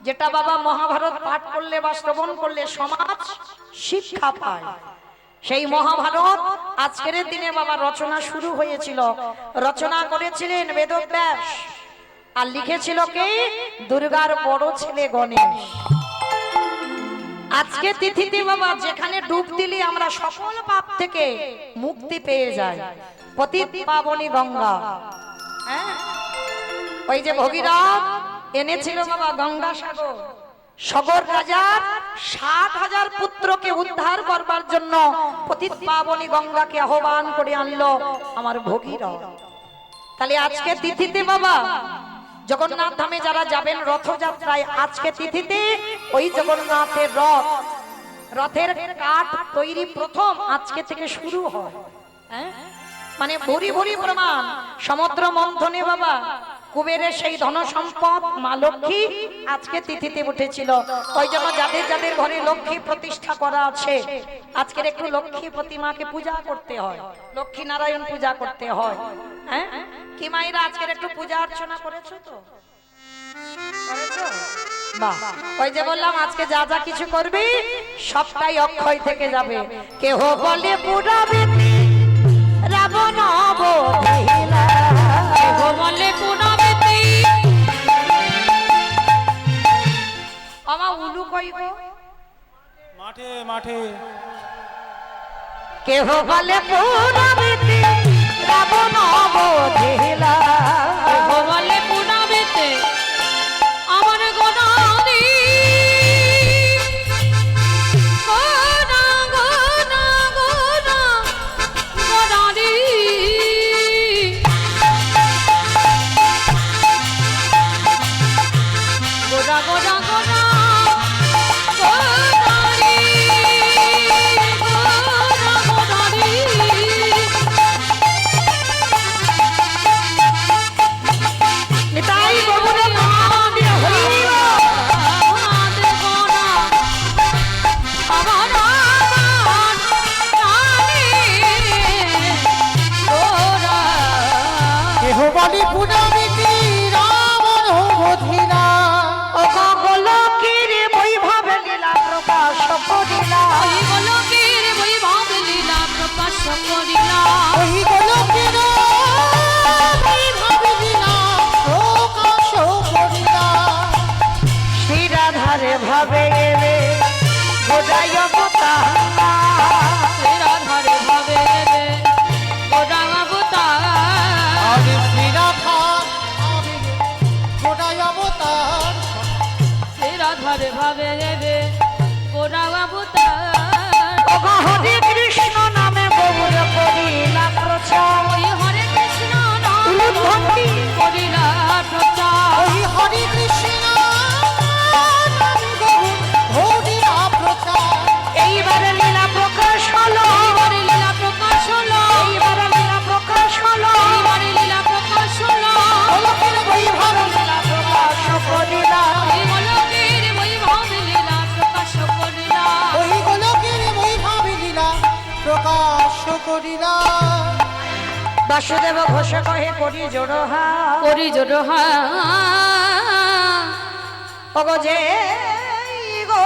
যেটা বাবা মহাভারত পাঠ করলে বা শ্রবণ করলে সমাজ শিক্ষা পায়। সেই মহাভারত আজকের দিনে বাবা রচনা শুরু হয়েছিল। রচনা করেছিলেন বেদব্যাস, আর লিখেছিল কে? দুর্গার বড় ছেলে গণেশ। আজকে তিথিতে বাবা যেখানে ডুব দিলে আমরা সকল পাপ থেকে মুক্তি পেয়ে যাই, পতিত পাবনী গঙ্গা। ওই যে ভগীরথ এনেছিল বাবা গঙ্গা সাগর, সগর রাজার ৭,০০০ পুত্রকে উদ্ধার করবার জন্য পতিত পাবনী গঙ্গাকে আহ্বান করে আনলো আমার ভগীরথ। তাহলে আজকে তিথিতে বাবা জগন্নাথ ধামে যারা যাবেন রথযাত্রায়, আজকে তিথিতে ওই জগন্নাথের রথের কাঠ তৈরি প্রথম আজকে থেকে শুরু হয়। মানে ভরি ভরি প্রমাণ। সমুদ্র মন্থনে বাবা কুবেরের সেই ধন সম্পদ মা লক্ষ্মী আজকে তিথিতে উঠেছিল। ওই জন্য যাদের যাদের ঘরে লক্ষ্মী প্রতিষ্ঠা করা আছে, আজকের একটু লক্ষ্মী প্রতিমাকে পূজা করতে হয়, লক্ষ্মী নারায়ণ পূজা করতে হয়। হ্যাঁ কি মায়েরা আজকের একটু পূজা অর্চনা করেছো তো? বাহ, ওই যে বললাম আজকে যা যা কিছু করবি সবটাই অক্ষয় থেকে যাবে। কেহ বলে পুরাবে রাবণ বধিলা, কেহ বলে পুরাবে আমা উলু কইব মাঠে মাঠে, কেহ বলে পুরাবে রাবণ বধিলা, কেহ বলে পুরাবে আমার গনাদি গনা গনা গনা গনাদি গোনা গোনা গোনা গনাদি গোনা গনাদি। নিতাই বাবুরে নাম দিয়ে হইল আমাদের গোনা আমার আমার জানি গোনা। কেহ বলি পুনামিতি রাবণ বধিলা, ও গোলকের বৈভব লীলা প্রকাশ করিলা, ওই গোলকের বৈভব লীলা প্রকাশ করিলা, ওই গোলকের বৈভব লীলা প্রকাশ করিলা। শ্রীরাধারে ভাবে এলে গোদায় অবতার, শ্রীরাধারে ভাবে এলে গোদায় অবতার, আরে শ্রীরাধা আবে গোটাই অবতার, শ্রীরাধারে ভাবে এলে গোদায় অবতার। ও হরে কৃষ্ণ নামে গৌর করিলা প্রচার, ওই হরে কৃষ্ণ নামে ভক্তি করিলা প্রচার, ওই হরে কৃষ্ণ নাম গৌর হরিলা প্রচার। এইবারে লীলা প্রকাশ হলো, এইবারে লীলা প্রকাশ হলো, এইবারে লীলা প্রকাশ হলো, এইবারে লীলা প্রকাশ হলো, গোলকের বৈভব লীলা প্রকাশ করিলা, এই গোলকের বৈভব লীলা প্রকাশ করিলা, ওই গোলকের বৈভব লীলা প্রকাশ করিলা। বাসুদেব ঘোষ কহে করি জোড়হা, করি জোড়হা ওগো যে গো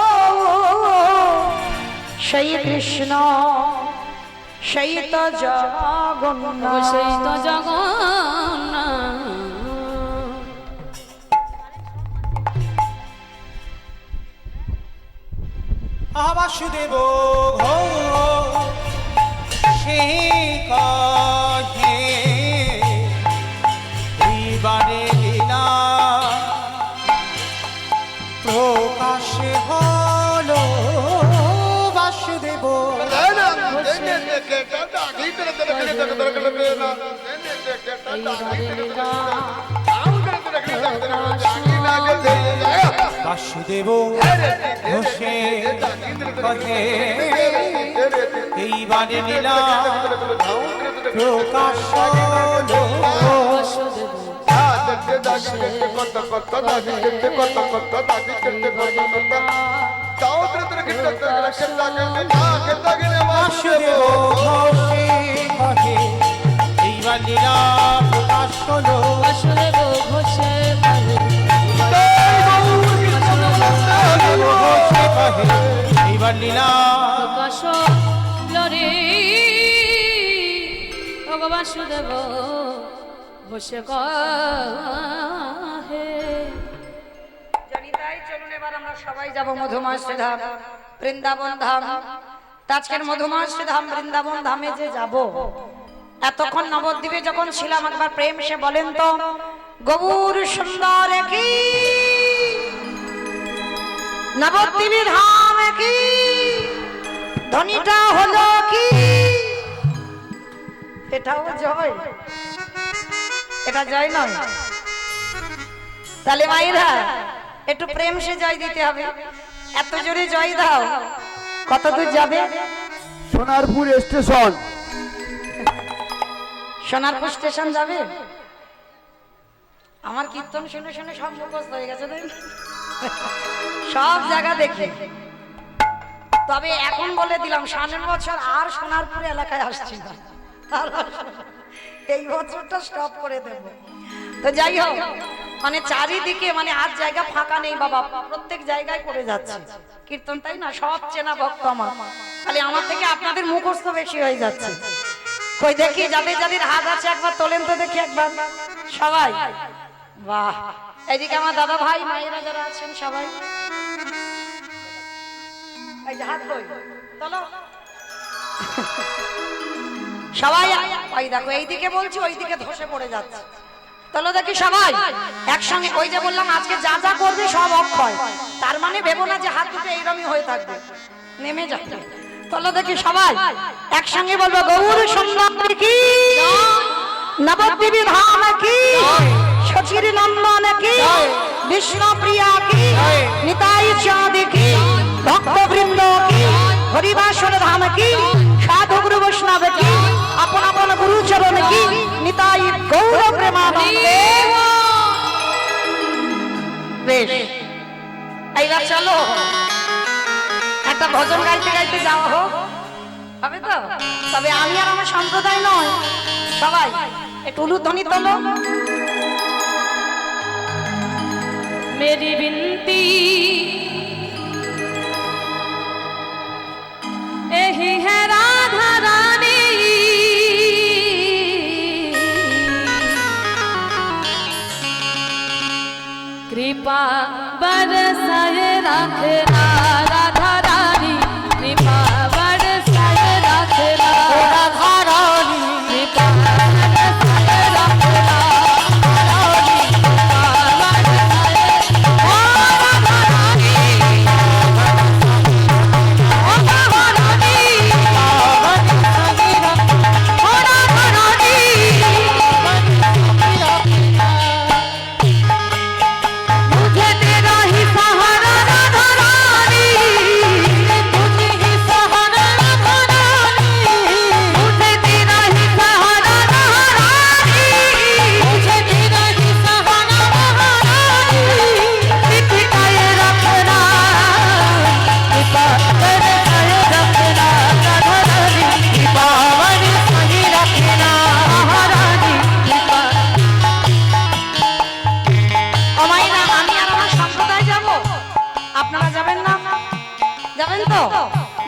সেই কৃষ্ণ সেই তো জগন্নাথ, সেই তো জগন্নাথ। বাসুদেব ঘোষ সে কহে এইবারে লীলা প্রকাশে হলো বাসুদেব বাসুদেব ঘোষে কহে এইবারে লীলা প্রকাশ হলো বাসুদেব ঘোষে কহে এইবার লীলা প্রকাশ হলো বাসুদেব ঘোষে এইবার লীলা প্রকাশ লরে বাসুদেব বসে কহে। জানি তাই, চলুন এবার আমরা সবাই যাব মধুময় শ্রীধাম বৃন্দাবন ধাম। তা আজকের মধুময় শ্রীধাম বৃন্দাবন ধামে যে যাব, এতক্ষণ নবদ্বীপে যখন ছিলাম একবার প্রেম সে বলেন তো, গৌর সুন্দর কি নবদ্বীপে ধাম কি ধ্বনিটা হলো কি? এটাও জয়, এটা জয় নয়। তাহলে মাইরা একটু প্রেম সে জয় দিতে হবে। এত জোরে জয় দাও, কত দূর যাবে? সোনারপুর স্টেশন। সোনারপুর স্টেশন যাবে? আমার কীর্তন শুনে শুনে সব মুখস্থ হয়ে গেছে, তাই না? সব জায়গা দেখি। তবে এখন বলে দিলাম, সামনের বছর আর সোনারপুর এলাকায় আসছি না, এই বছরটা স্টপ করে দেব। তো যাই হোক, মানে চারিদিকে মানে আর জায়গা ফাঁকা নেই বাবা, প্রত্যেক জায়গায় করে যাচ্ছে কীর্তন, তাই না? সব চেনা ভক্ত আমার, খালি আমার থেকে আপনাদের মুখস্থ বেশি হয়ে যাচ্ছে। কই দেখি যাদের যাদের হাত আছে একবার তোলেন তো দেখি একবার সবাই। বাহ, এইদিকে আমার দাদা ভাই মায়েরা যারা আছেন সবাই, এই যে হাত কই তোলো সবাই। ওই দেখো এইদিকে বলছি, ওইদিকে ধসে পড়ে যাচ্ছে। তোলো দেখি সবাই একসঙ্গে। ওই যে বললাম আজকে যা যা করবে সব অক্ষয়, তার মানে ভেবো না যে হাত দুটো এইরকমই হয়ে থাকবে, নেমে যাবে। তোলো দেখি সবাই একসঙ্গে বলবো, গৌর সুন্দর কি নবদ্বীপে ধাম কি সচির নন্দন কি বিষ্ণু প্রিয়া কি নিতাই চাঁদ কি ভক্তবৃন্দ কি হরিবাসর ধাম কি সাধু গুরু বৈষ্ণব কি আপন আপন গুরুচরণ কি নিতাই গৌর প্রেমানন্দে। বেশ, এইবার চলো একটা ভজন গাইতে গাইতে যাওয়া হোক, হবে তো? তবে আমি আর আমার সম্প্রদায় নয়, সবাই একটু উলুধ্বনি তোলো। मेरी विनती यही है राधा रानी, कृपा बरसाए रखना राधा रानी, कृपा बरसाए रखना রাধা রানী कृपा बरसाए रखना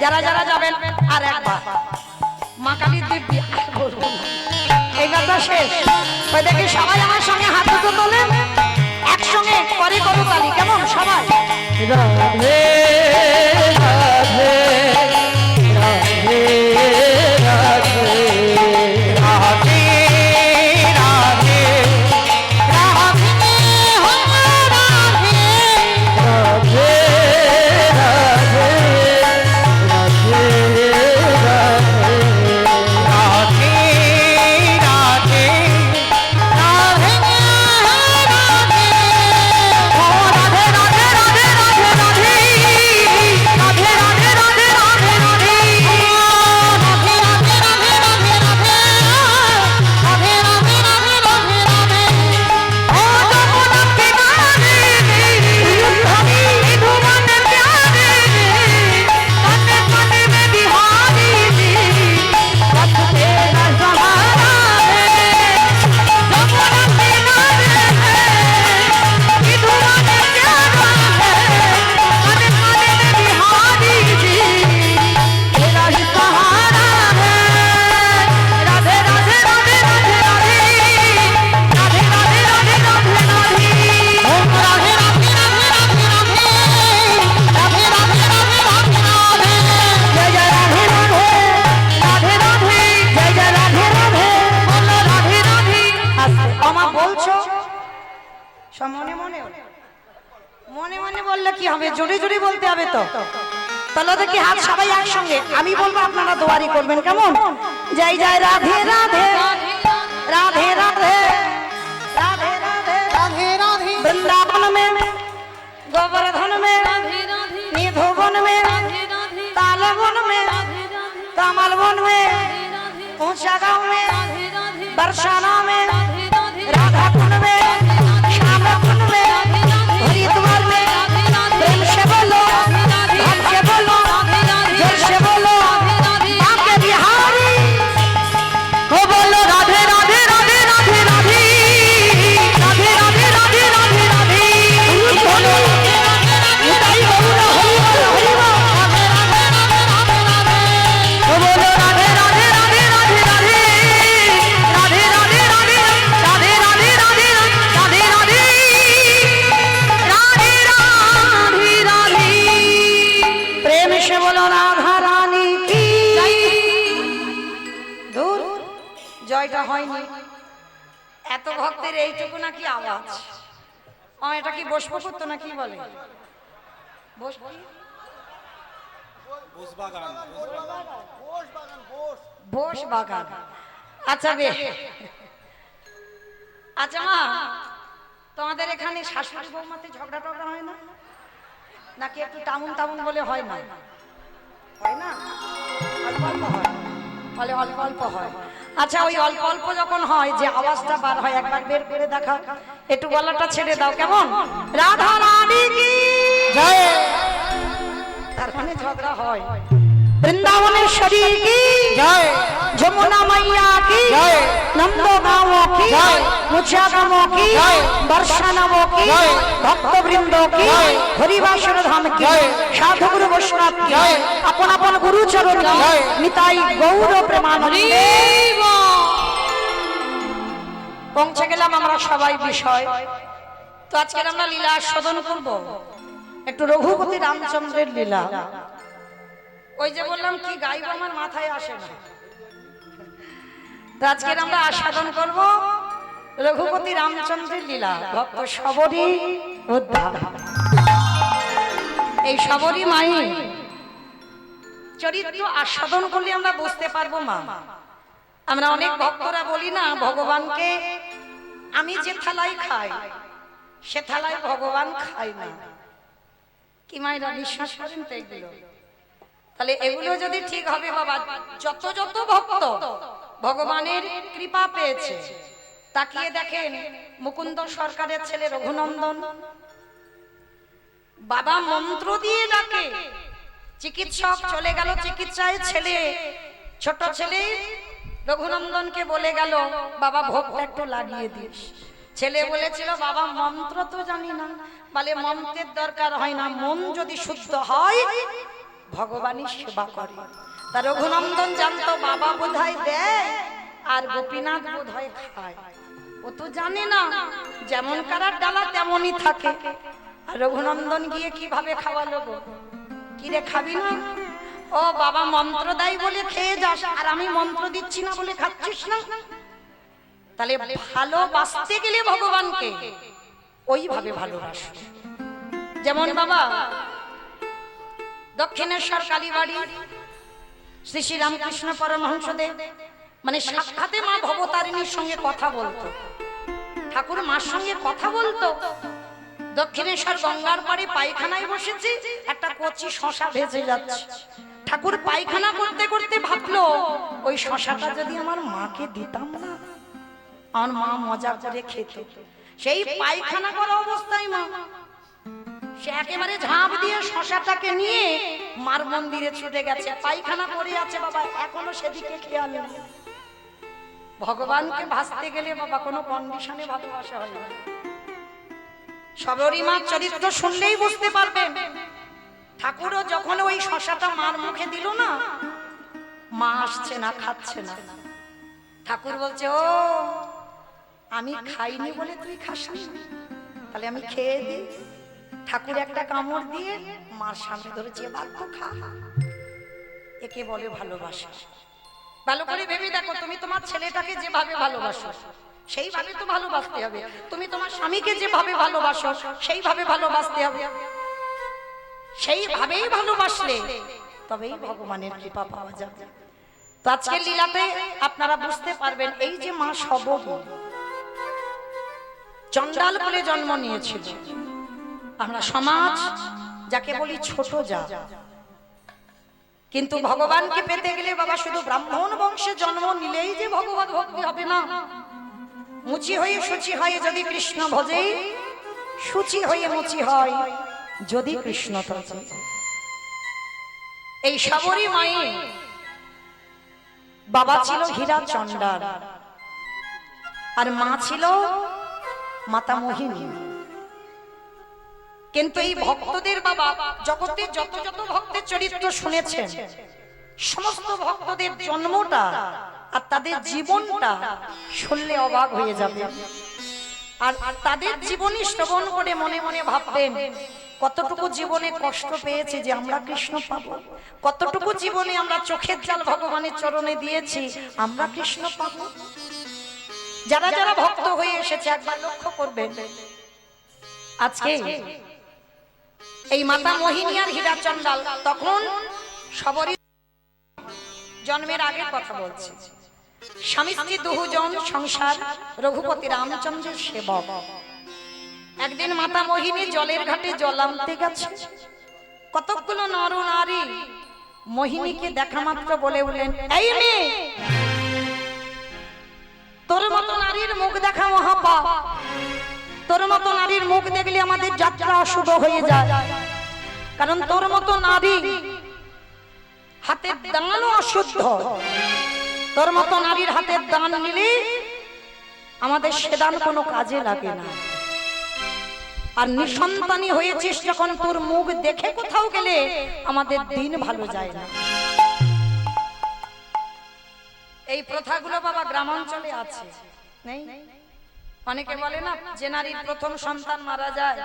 যারা যারা যাবেন আর একবার মা কালীর দিব্যি এইবার তো শেষ। ওই দেখি সবাই আমার সঙ্গে হাত দুটো তোলেন, একসঙ্গে করে করো তালি, কেমন সবাই? রাধে রাধে রাধে রাধে রাধে রাধে রাধে রাধে মনে মনে বললে কি হবে, জোরে জোরে বলতে হবে তো। তাহলে দেখি হাত সবাই একসঙ্গে, আমি বলবো আপনারা দোয়ারি করবেন, কেমন? জয় জয় রাধে রাধে রাধে রাধে রাধে রাধে राधे राधे वृंदावन में गोवर्धन में राधे राधे निधोवन में राधे राधे तालवन में राधे राधे कमल वन में राधे ऊंचा गांव में राधे राधे बरसाना में राधे राधे राधा कुंड में श्याम कुंड में हरिद्वार में प्रेम से बोलो धन से बोलो जोर से बोलो आपके बिहारी हो बोलो राधे राधे राधे राधे राधे राधे राधे राधे राधे राधे बोलो निताई गौर हरि बोल हरि बोल हो बोलो राधे राधे राधे राधे राधे राधे राधे राधे राधे राधे राधे राधे राधे राधे राधे प्रेम से बोलो राधा रानी की दूर জয়টা হয়নি, এত ভক্তের এইটুকু নাকি আওয়াজ। এটা কি বসবো করতো না, কি বলে বসবো? বোস বাগান। আচ্ছা বে, আচ্ছা মা, তোমাদের এখানে শাশুড়ি বৌমাতে ঝগড়া টগড়া হয় না নাকি? একটু টামুন টামুন বলে হয় না? হয় না, অল্প অল্প হয়, বলে অল্প অল্প হয়। আচ্ছা ওই অল্প অল্প যখন হয়, যে আওয়াজটা বার হয়, একবার বের করে দেখাও, একটু গলাটা ছেড়ে দাও, কেমন? রাধা রানী কি जय তার মানে ঝগড়া হয়। বৃন্দাবনেশ্বরী কি जय যমুনা মাইয়া কি জয়। নন্দ গাঁও কি জয়। মুছা গাঁও কি জয়। বর্ষানব কি জয়। ভক্তবৃন্দ কি জয়। হরিবাসর ধাম কি জয়। সাধু গুরু বৈষ্ণব কি জয়। আপন আপন গুরু চরণ কি জয়। নিতাই গৌর প্রেমানন্দে। পৌঁছে গেলাম আমরা সবাই বিষয়। তো আজকে আমরা লীলা আস্বাদন করব, একটু রঘুপতি রামচন্দ্রের লীলা। ওই যে বললাম কি গাইব আমার মাথায় আসে না, তো আজকে আমরা আস্বাদন করব রঘুপতি রামচন্দ্রের লীলা। ভক্ত সবরী উদ্ধার, এই সবরী মাই চরিত্র আস্বাদন করলে আমরা বুঝতে পারবো মা। আমরা অনেক ভক্তরা বলি না, ভগবানকে আমি যে থালায় খাই সে থালায় ভগবান খাই না। কি মায়েরা বিশ্বাস করেন তো এগুলো? তাহলে এগুলো যদি ঠিক হবে বাবা, যত যত ভক্ত ভগবানের কৃপা পেয়েছে, তাকিয়ে দেখেন মুকুন্দ সরকারের ছেলে রঘুনন্দন, বাবা মন্ত্র দিয়ে ডাকে, চিকিৎসক চলে গেল চিকিৎসায়, ছেলে ছোট ছেলে রঘুনন্দনকে বলে গেল বাবা ভোগটা একটু লাগিয়ে দিস। ছেলে বলেছিল বাবা মন্ত্র তো জানি না, বলে মন্ত্রের দরকার হয় না, মন যদি শুদ্ধ হয় ভগবানই সেবা করে। তা রঘুনন্দন জানতো বাবা বোধহয় দেয় আর গোপীনাথ বোধহয় খায়, ও তো জানে না, যেমন কারার ডালা তেমনই থাকে। আর রঘুনন্দন গিয়ে কিভাবে খাওয়ালো গো? কি রে খাবি না? ও বাবা মন্ত্র দেয় বলে খেয়ে যাস, আর আমি মন্ত্র দিচ্ছি না বলে খাচ্ছিস না। তাহলে ভালোবাসতে গেলে ভগবানকে ওইভাবে ভালোবাসো। যেমন বাবা দক্ষিণেশ্বর কালীবাড়ি শ্রী শ্রী রামকৃষ্ণ পরমহংসদেব মানে সাক্ষাতে মা ভবতারিণীর সঙ্গে কথা বলতো, ঠাকুর মার সঙ্গে কথা বলতো। দক্ষিণেশ্বর গঙ্গার পাড়ে পায়খানায় বসেছে, একটা কচি শশা ভেজে যাচ্ছে। ঠাকুর পায়খানা করতে করতে ভাবলো ওই শশাটা যদি আমার মাকে দিতাম না, আমার মা মজা করে খেত। সেই পায়খানা করা অবস্থায় মা সে একেবারে ঝাঁপ দিয়ে শশাটাকে নিয়ে মার মন্দিরে ছুটে গেছে। পায়খানা করে আছে বাবা, এখনো সেদিকে খেয়াল নেই। ভগবানকে ভাসতে গেলে বাবা কোনো কন্ডিশনে ভালোবাসা হয় না। সবরী মার চরিত্র শুনলেই বুঝতে পারবেন। ঠাকুরও যখন ওই শশাটা মার মুখে দিল না, মা আসছে না, খাচ্ছে না। ঠাকুর বলছে ও আমি খাইনি বলে তুই খাস না, তাহলে আমি খেয়ে দিই। ঠাকুর একটা কামড় দিয়ে মার সামনে ধরেছে, এবার তো খা। একে বলে ভালোবাসা। ভালো করে ভেবে দেখো, তুমি তোমার ছেলেটাকে যেভাবে ভালোবাসো সেইভাবে তো ভালোবাসতে হবে। তুমি তোমার স্বামীকে যেভাবে ভালোবাসো সেইভাবে ভালোবাসতে হবে। সেইভাবেই ভালোবাসলে তবেই ভগবানের কৃপা পাওয়া যাবে। তো আজকের লীলাতে আপনারা বুঝতে পারবেন এই যে মা সবরী চণ্ডাল কুলে জন্ম নিয়েছিল। আমরা সমাজ যাকে বলি ছোট জাত, কিন্তু ভগবানকে পেতে গেলে বাবা শুধু ব্রাহ্মণ বংশে জন্ম নিলেই যে ভগবত ভক্তি হবে না। মুচি হয়ে শুচি হয় যদি কৃষ্ণ ভজে, শুচি হয়ে মুচি হয় যদি কৃষ্ণ তজে। এই সবরী মায়ে বাবা ছিল হীরা চণ্ডাল আর মা ছিল মাতা মোহিনী। কিন্তু এই ভক্তদের বাবা জগতে যত যত ভক্তের চরিত্র শুনেছেন, সমস্ত ভক্তদের জন্মটা আর তাদের জীবনটা শুনলে অবাক হয়ে যাবে। আর তাদের জীবনী শ্রবণ করে মনে মনে ভাববেন কতটুকু জীবনে কষ্ট পেয়েছে যে আমরা কৃষ্ণ পাবো, কতটুকু জীবনে আমরা চোখের জল ভগবানের চরণে দিয়েছি আমরা কৃষ্ণ পাবো। যারা যারা ভক্ত হয়ে এসেছে একবার লক্ষ্য করবেন, আজকে এই মাতা মোহিনী আর হীরা চণ্ডাল তখন সবরী জন্মের আগের কথা বলছে। স্বামী স্ত্রী দুজন সংসার, রঘুপতি রামচন্দ্রের সেবক। একদিন মাতা মোহিনী জলের ঘাটে জল আনতে গেছে। কতকগুলো নর নারী মোহিনীকে দেখা মাত্র বলে উঠলেন, এই মেয়ে, তোর মতো নারীর মুখ দেখা মহাপাপ, তোর মতো নারীর মুখ দেখলে আমাদের যাত্রা অশুভ হয়ে যায়। কারণ তোর মতো নারী হাতের দানও অশুদ্ধ, তোর মতো নারীর হাতের দান নিলে আমাদের সেদান কোনো কাজে লাগে না। আর নিঃসন্তানী হয়েছিস যখন, তোর মুখ দেখে কোথাও গেলে আমাদের দিন ভালো যায় না। এই প্রথাগুলো বাবা গ্রামাঞ্চলে আছে, নেই? অনেকে বলে না যে নারীর প্রথম সন্তান মারা যায়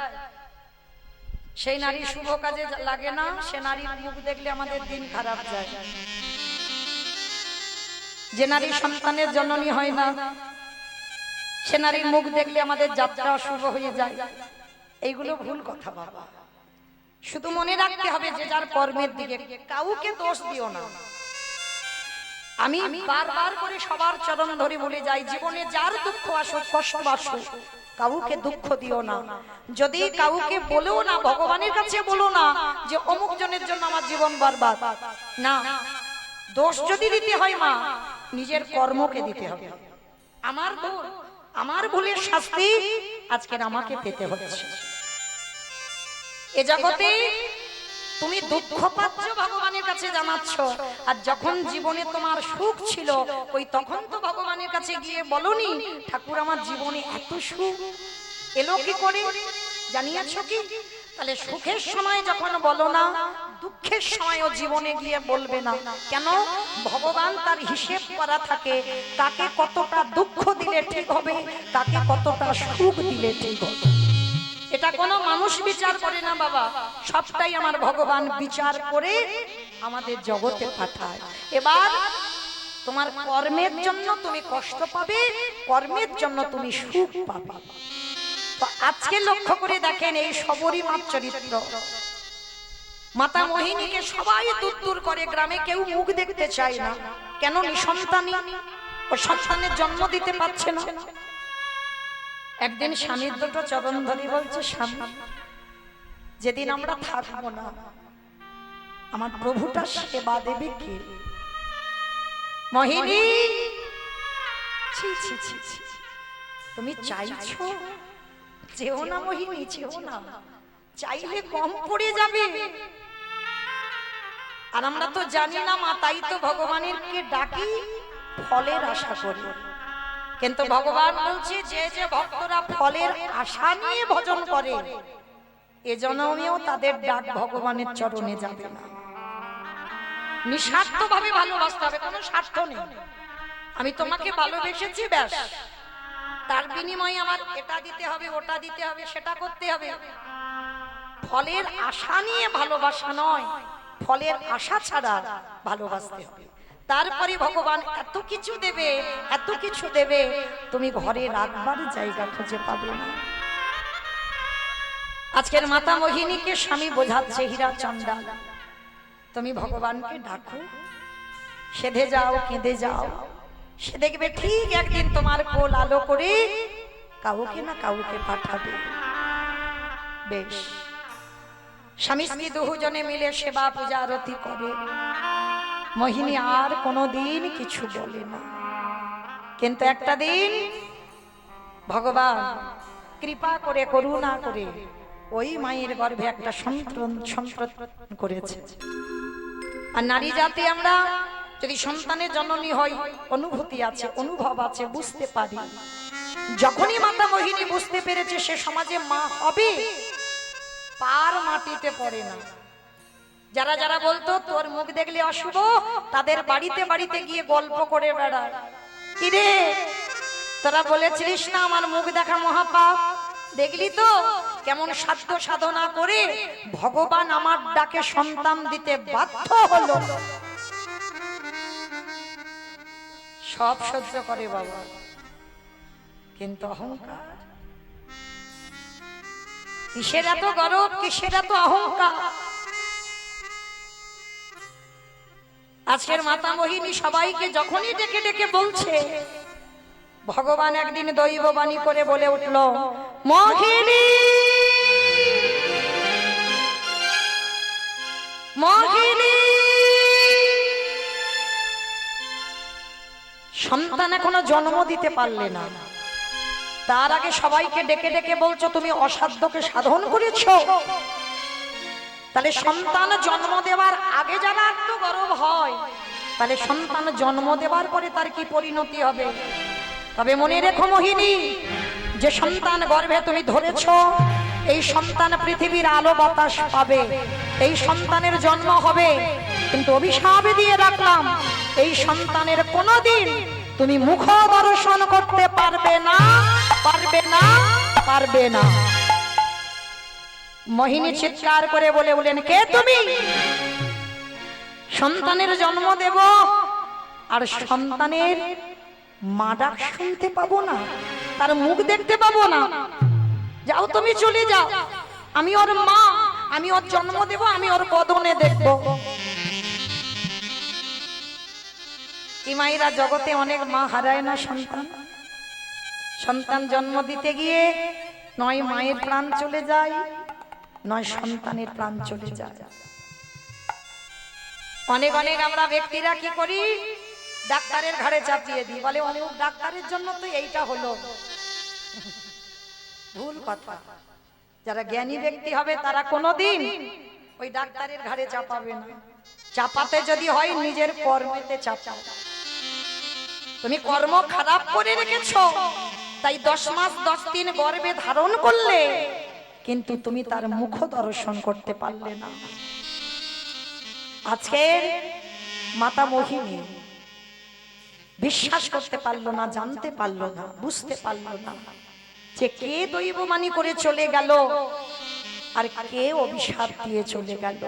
সেই নারী শুভ কাজে লাগে না, সে নারীর মুখ দেখলে আমাদের দিন খারাপ যায়। যে নারী সন্তানের জননী হয় না সে নারীর মুখ দেখলে আমাদের যাত্রা অশুভ হয়ে যায়। এইগুলো ভুল কথা বাবা। শুধু মনে রাখতে হবে যে যার কর্মের দিকে, কাউকে দোষ দিও না। আমি বারবার করে সবার চরণ ধরে বলে যাই, জীবনে যার দুঃখ আসুক, কষ্ট আসুক, কাউকে দুঃখ দিও না। যদি কাউকে বলেও না, ভগবানের কাছে বলো না যে অমুক জনের জন্য আমার জীবন বরবাদ, না। দোষ যদি দিতে হয় মা, নিজের কর্মকে দিতে হবে। আমার দোষ, আমার ভুলের শাস্তি আজকের আমাকে পেতে হচ্ছে। এ জগতে তুমি দুঃখ পাচ্ছ ভগবানের কাছে জানাচ্ছ, আর যখন জীবনে তোমার সুখ ছিল ওই তখন তো ভগবানের কাছে গিয়ে বলনি ঠাকুর আমার জীবনে এত সুখ এলো কি করে, জানিয়েছো কি? তাহলে সুখের সময় যখন বলো না, দুঃখের সময়ও জীবনে গিয়ে বলবে না কেন? ভগবান তার হিসেব করা থাকে, কাকে কতটা দুঃখ দিলে ঠিক হবে, কাকে কতটা সুখ দিলে ঠিক হবে। এটা কোনো মানুষ বিচার করে না বাবা, সবটাই আমার ভগবান বিচার করে আমাদের জগতে পাঠায়। এবার তোমার কর্মের জন্য তুমি কষ্ট পাবে, কর্মের জন্য তুমি সুখ পাবে। তো আজকে লক্ষ্য করে দেখেন এই সবরী মার চরিত্র। মাতা মোহিনীকে সবাই দূর দূর করে, গ্রামে কেউ মুখ দেখতে চায় না। কেন? নিঃসন্তানী, ও সন্তানের জন্ম দিতে পারছে না। একদিন স্বামীর দুটো চরণ ধরে বলছে, স্বামী, যেদিন আমরা থাকবো না আমার প্রভুটা সেবা দেবে কে? মোহিনী, ছি ছি ছি ছি, তুমি চাইছো? যেও না মোহিনী, যেও না, চাইলে কম পড়ে যাবে। আর আমরা তো জানি না মা, তাই তো ভগবানের কে ডাকি, ফলের আশা করি। কিন্তু ভগবান বলছে যে যে ভক্তরা ফলের আশা নিয়ে ভজন করে এ জন্মেও তাদের ডাক ভগবানের চরণে যাবে না। নিঃস্বার্থ ভাবে ভালোবাসতে হবে, কোনো স্বার্থ নেই। আমি তোমাকে ভালোবেসেছি, ব্যাস, তার বিনিময়ে আমার এটা দিতে হবে, ওটা দিতে হবে, সেটা করতে হবে। ফলের আশা নিয়ে ভালোবাসা নয়, ফলের আশা ছাড়া ভালোবাসতে হবে। তারপরে ভগবান এত কিছু দেবে, এত কিছু দেবে, তুমি ঘরে রাখবার জায়গা খুঁজে পাবে না। আজকের মাতা মোহিনীকে স্বামী বোঝাচ্ছে, হীরা চন্ডাল তুমি ভগবানকে ডাকো, সেধে যাও, কেঁদে যাও, সে দেখবে ঠিক একদিন তোমার কোল আলো করে কাউকে না কাউকে পাঠাবে। বেশ, স্বামী স্ত্রী দুজনে মিলে সেবা পূজা আরতি করে। মোহিনী আর কোনোদিন কিছু বলে না, কিন্তু একটা দিন ভগবান কৃপা করে, করুণা করে ওই মায়ের গর্ভে একটা সন্তান করেছে। আর নারী জাতি আমরা যদি সন্তানের জননী হয়, অনুভূতি আছে, অনুভব আছে, বুঝতে পারি। যখনই মাতা মোহিনী বুঝতে পেরেছে সে সমাজে মা হবে, পার মাটিতে পড়ে না। যারা যারা বলতো তোর মুখ দেখলে অশুভ, তাদের বাড়িতে বাড়িতে গিয়ে গল্প করে বেড়ায়, কিরে তোরা বলেছিলিস না আমার মুখ দেখা মহাপাপ, দেখলি তো কেমন সাধ্য সাধনা করে ভগবান আমার ডাকে সন্তান দিতে বাধ্য হলো। সব সহ্য করে বাবা, কিন্তু অহংকার, কিসের এত গর্ব, কিসের এত অহংকার। আজকের মাতা মোহিনী সবাইকে যখনই ডেকে ডেকে বলছে, ভগবান একদিন দৈববাণী করে বলে উঠল, মোহিনী মোহিনী, সন্তান এখনো জন্ম দিতে পারলে না, তার আগে সবাইকে ডেকে ডেকে বলছো তুমি অসাধ্যকে সাধন করেছো। তাহলে সন্তান জন্ম দেওয়ার আগে যারা আত্মগর্ব হয়, তাহলে সন্তান জন্ম দেওয়ার পরে তার কি পরিণতি হবে? তবে মনে রেখো মোহিনী, যে সন্তান গর্ভে তুমি ধরেছো, এই সন্তান পৃথিবীর আলো বাতাস পাবে, এই সন্তানের জন্ম হবে, কিন্তু অভিশাপ দিয়ে রাখলাম এই সন্তানের কোনোদিন তুমি মুখ দর্শন করতে পারবে না, পারবে না, পারবে না। মোহিনী চিৎকার করে বলে বলেন, কে তুমি? সন্তানের জন্ম দেব আর সন্তানের মা ডাক শুনতে পাবো না, তার মুখ দেখতে পাবো না। যাও তুমি চলে যাও, আমি ওর মা, আমি ওর জন্ম দেব, আমি ওর বদনে দেখব। কি মায়েরা জগতে অনেক মা হারায় না সন্তান? সন্তান জন্ম দিতে গিয়ে নয় মায়ের প্রাণ চলে যায়, নয় সন্তানের প্রাণ চলে যায়। অনেক অনেক আমরা ব্যক্তিরা কি করি, ডাক্তারের ঘাড়ে চাপিয়ে দিই, বলে অনেক ডাক্তারের জন্য তো এইটা হলো। ভুল কথা। যারা জ্ঞানী ব্যক্তি হবে তারা কোনোদিন ওই ডাক্তারের ঘাড়ে চাপাবে না। চাপাতে যদি হয় নিজের কর্মেতে চাপাও। তুমি কর্ম খারাপ করে রেখেছো, তাই 10 মাস 10 দিন গর্ভে ধারণ করলে, কিন্তু তুমি তার মুখ দর্শন করতে পারলে না। আজকে মাতা মোহিনী বিশ্বাস করতে পারলো না, জানতে পারলো না, বুঝতে পারলো না যে কে দৈববাণী করে চলে গেল আর কে অভিশাপ দিয়ে চলে গেল,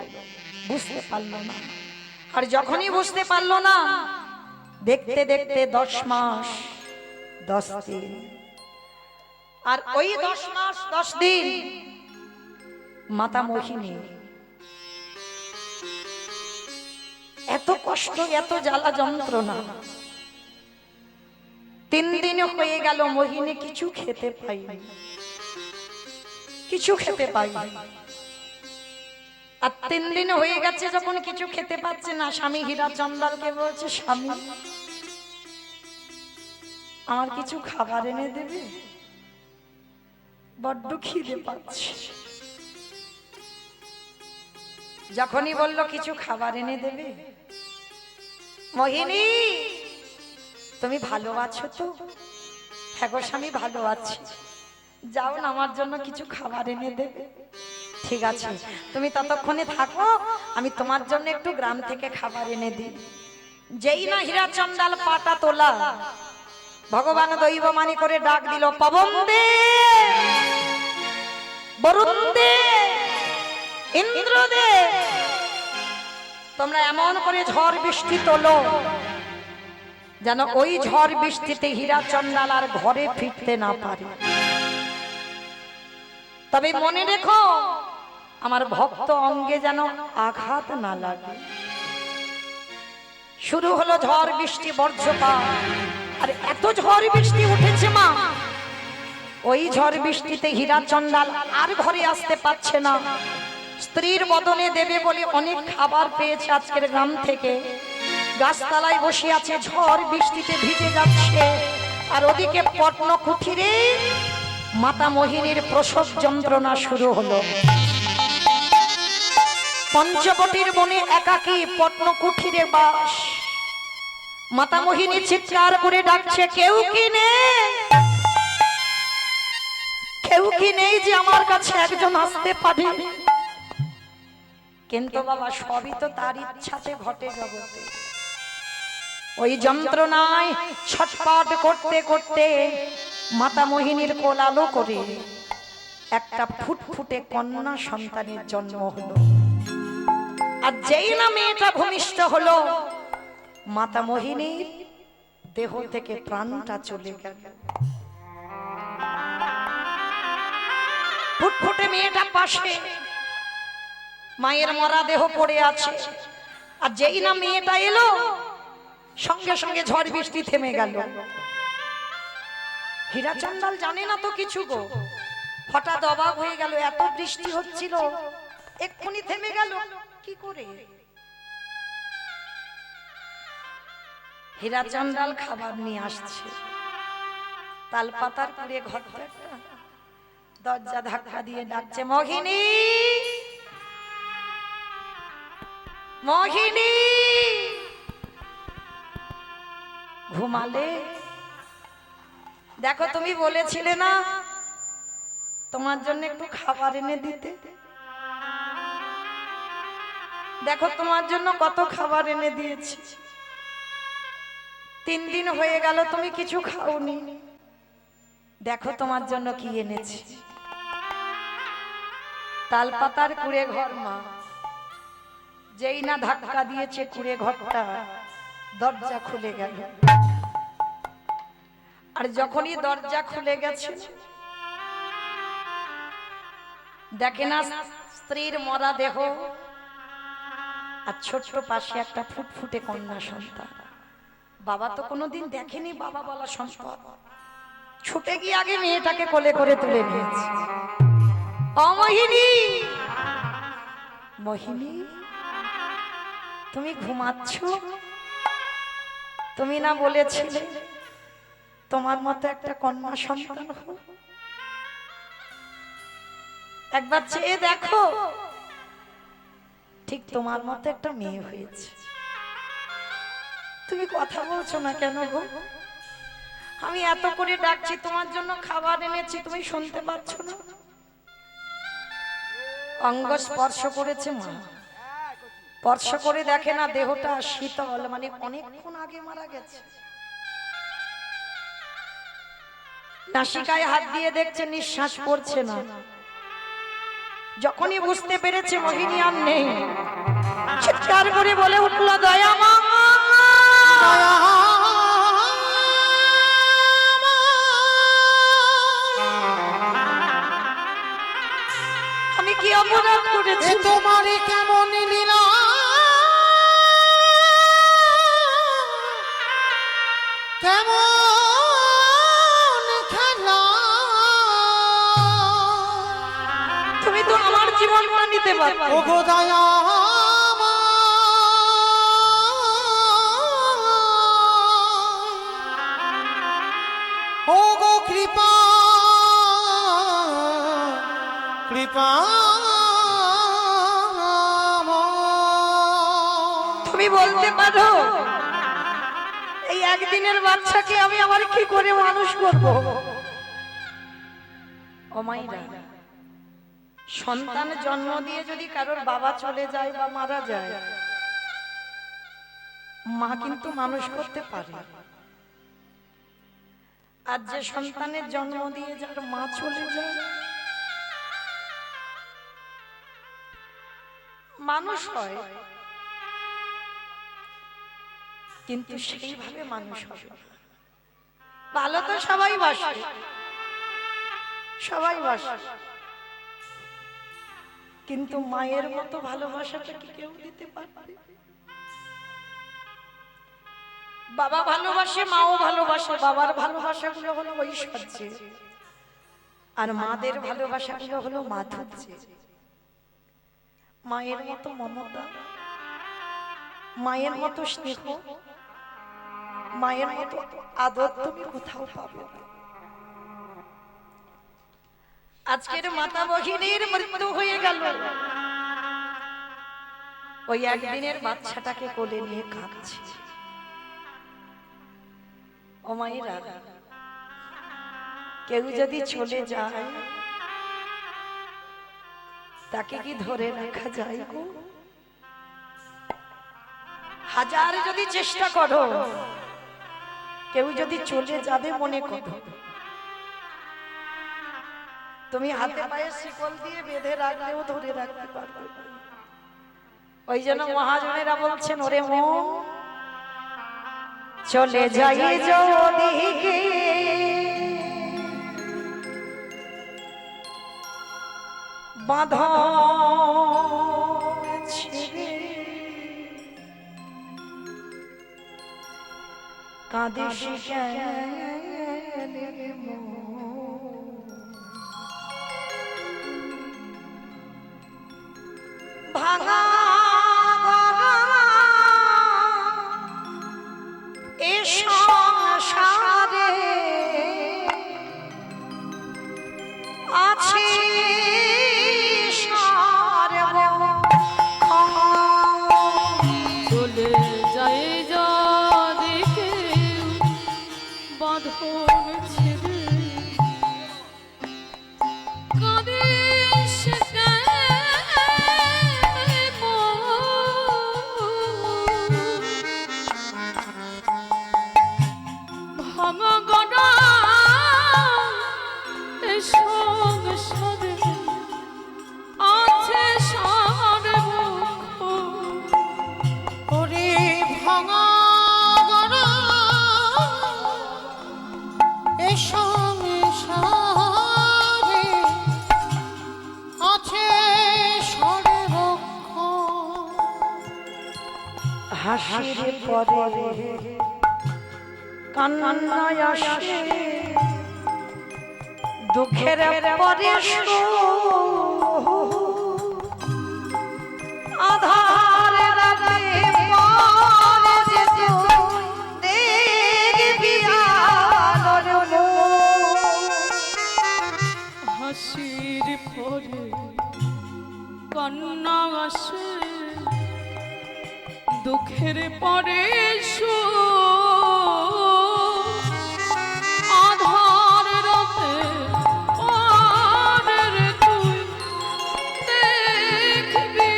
বুঝতে পারলো না। আর যখনই বুঝতে পারলো না, দেখতে দেখতে 10 মাস 10 দিন, আর ওই 10 মাস 10 দিন মাতা মোহিনী এত কষ্ট, এত জ্বালা যন্ত্রণা। 3 দিন হয়ে গেল মোহিনী কিছু খেতে পাইনি, কিছু খেতে পাইনি। আর 3 দিন হয়ে গেছে যখন কিছু খেতে পাচ্ছে না, স্বামী হীরা চন্দালকে বলছে, স্বামী আমার কিছু খাবার এনে দেবে, বড্ড খিদে পাচ্ছে। যখনই বলল কিছু খাবার এনে দেবে, মোহিনী তুমি ভালো আছো তো? হ্যাঁ গো স্বামী ভালো আছি, যাও না আমার জন্য কিছু খাবার এনে দেবে। ঠিক আছে তুমি ততক্ষণে থাকো, আমি তোমার জন্য একটু গ্রাম থেকে খাবার এনে দিই। যেই না হীরা চন্দাল পাটা তোলা, ভগবান দৈববাণী করে ডাক দিল, পবন দে, বরুণ দে, ইন্দ্র দে, তোমরা এমন করে ঝড় বৃষ্টি তোলো যেন ওই ঝড় বৃষ্টিতে হীরা চন্ডাল আর ঘরে ফিরতে না পারে। তবে মনে রেখো, আমার ভক্ত অঙ্গে যেন আঘাত না লাগে। শুরু হলো ঝড় বৃষ্টি বর্ষপাত, আর এত ঝড় বৃষ্টি উঠেছে মা, ওই ঝড় বৃষ্টিতে হীরা চন্ডাল আর ঘরে আসতে পারছে না। স্ত্রীর বদলে দেবে বলে অনেক খাবার পেয়েছে আজকের গ্রাম থেকে, গাছতলায় বসে আছে, ঝড় বৃষ্টিতে ভিজে যাচ্ছে। আর ওদিকে পটন কুঠিরে মাতা মোহিনীর প্রসব যন্ত্রণা শুরু হলো। পঞ্চবটির বনে একাকী পটন কুঠিরে বাস। মাতা মোহিনী চিৎকার করে ডাকছে, কেউ কি নেই, কেউ কি নেই যে আমার কাছে একজন আসতে পারে। কিন্তু বাবা সবই তো তার ইচ্ছাতে ঘটে জগতে। ওই যন্ত্রণায় ছটপট করতে করতে মাতা মোহিনীর কোলালো করে একটা ফুটফুটে কন্যা সন্তানের জন্ম হলো। আর যেই না মেয়েটা ভূমিষ্ঠ হলো, মাতা মোহিনীর দেহ থেকে প্রাণটা চলে গেল। ফুটফুটে মেয়েটা পাশে, মায়ের মরা দেহ পড়ে আছে। আর যেই না মেয়েটা এলো, সঙ্গে সঙ্গে ঝড় বৃষ্টি থেমে গেল। হীরা চন্ডাল জানে না তো কিছু গো, হঠাৎ অবাক হয়ে গেল, এত বৃষ্টি হচ্ছিল এক্ষুনি থেমে গেল কি করে। হীরা চন্ডাল খাবার নিয়ে আসছে, তালপাতার কুড়ে ঘরটা, দরজা ধাক্কা দিয়ে ডাকছে, মোহিনী, মোহিনী, ঘুমালে? দেখো তুমি বলেছিলে না তোমার জন্য একটু খাবার এনে দিতে, দেখো তোমার জন্য কত খাবার এনে দিয়েছি। 3 দিন হয়ে গেল তুমি কিছু খাওনি, দেখো তোমার জন্য কি এনেছি। তালপাতার কুড়ে ঘর মা, যেই না ধাক্কা দিয়েছে কুড়ে ঘরটা, দরজা খুলে গেল। আর যখনই দরজা খুলে গেছে, দেখে না স্ত্রীর মরা দেহ, আর ছোট্ট পাশে একটা ফুটফুটে কন্যা সন্তান। বাবা তো কোনোদিন দেখেনি বাবা বলা সম্পদ, ছুটে গিয়ে আগে মেয়েটাকে কোলে করে তুলে নিয়েছে। অমোহিনী, মোহিনী, তুমি ঘুমাচ্ছ? তুমি না বলেছিলে তোমার মতো একটা কন্যা সন্তান হবে? একবার চেয়ে দেখো, ঠিক তোমার মতো একটা মেয়ে হয়েছে। তুমি কথা বলছো না কেন গো? আমি এত করে ডাকছি, তোমার জন্য খাবার এনেছি, তুমি শুনতে পাচ্ছ না? অঙ্গ স্পর্শ করেছে মা, স্পর্শ করে দেখে না দেহটা শীতল, মানে অনেকক্ষণ আগে মারা গেছে। নাসিকায় হাত দিয়ে দেখছে নিঃশ্বাস পড়ছে না। যখনই বুঝতে পেরেছে মোহিনী আর নেই, চিৎকার করে বলে উঠল, দয়া মা, আমি কি অপরাধ করেছি? তোমারে কেমন লীলা, কেমন খেলা, তুমি তো আমার জীবনটা নিতে পারবে। ও গো দয়া ও গো কৃপা, কৃপা, তুমি বলতে পারো এই একদিনের বাচ্চাকে আমি আবার কি করে মানুষ করব? ও মাইরা, সন্তান জন্ম দিয়ে যদি কারোর বাবা চলে যায় বা মারা যায়, মা কিন্তু মানুষ করতে পারে। আর যে সন্তানের জন্ম দিয়ে যার মা চলে যায়, মানুষ হয় কিন্তু সেইভাবে মানুষ হবে না। ভালো তো সবাই বাসে, সবাই বাসে, কিন্তু মায়ের মতো ভালোবাসাটা কি কেউ দিতে পারবে? বাবা ভালোবাসে, মাও ভালোবাসে। বাবার ভালোবাসাগুলো হলো ঐশ্বর্যে, আর মাদের ভালোবাসাগুলো হলো মাধুর্যে। মায়ের মতো মমতা, মায়ের মতো স্নেহ, মায়ের মতো আদর তুমি কোথাও পাবে না। আজকের মাতা ভগিনীর মৃত্যু হয়ে গেল, ওই একদিনের বাচ্চাটাকে কোলে নিয়ে কাঁদছে। ও মায়েরা, কেউ যদি চলে যায় তাকে কি ধরে রাখা যায় গো? হাজার যদি চেষ্টা করো, কেউ যদি চলে যাবে মনে করো, তুমি হাতে পায়ে শিকল দিয়ে বেঁধে রাখলেও ধরে রাখতে পারবে না। ওই জন্য মহাজনেরা বলছেন, ওরে মন চলে যাই যদি বাঁধন ছিঁড়ে, কাঁদিস কেন মন? ভাঙা এ সংসারে আছে চলে যাই যদি কেউ বাঁধন ছেড়ে, কাঁদিস কেন মন? ভাঙা গড়া এ সংসারে আছে সারবক্ষ। ওরে ভাঙা গড়া এ সংসারে আছে সর্বক্ষ। হাসির পরে কান্না আসে, দুঃখের পরে আধার রাতে পরে যে দেখবি আলোর মুখ। হাসির পরে কান্না আসে, দুঃখের পরে আধার রাতে পরের তুই দেখবি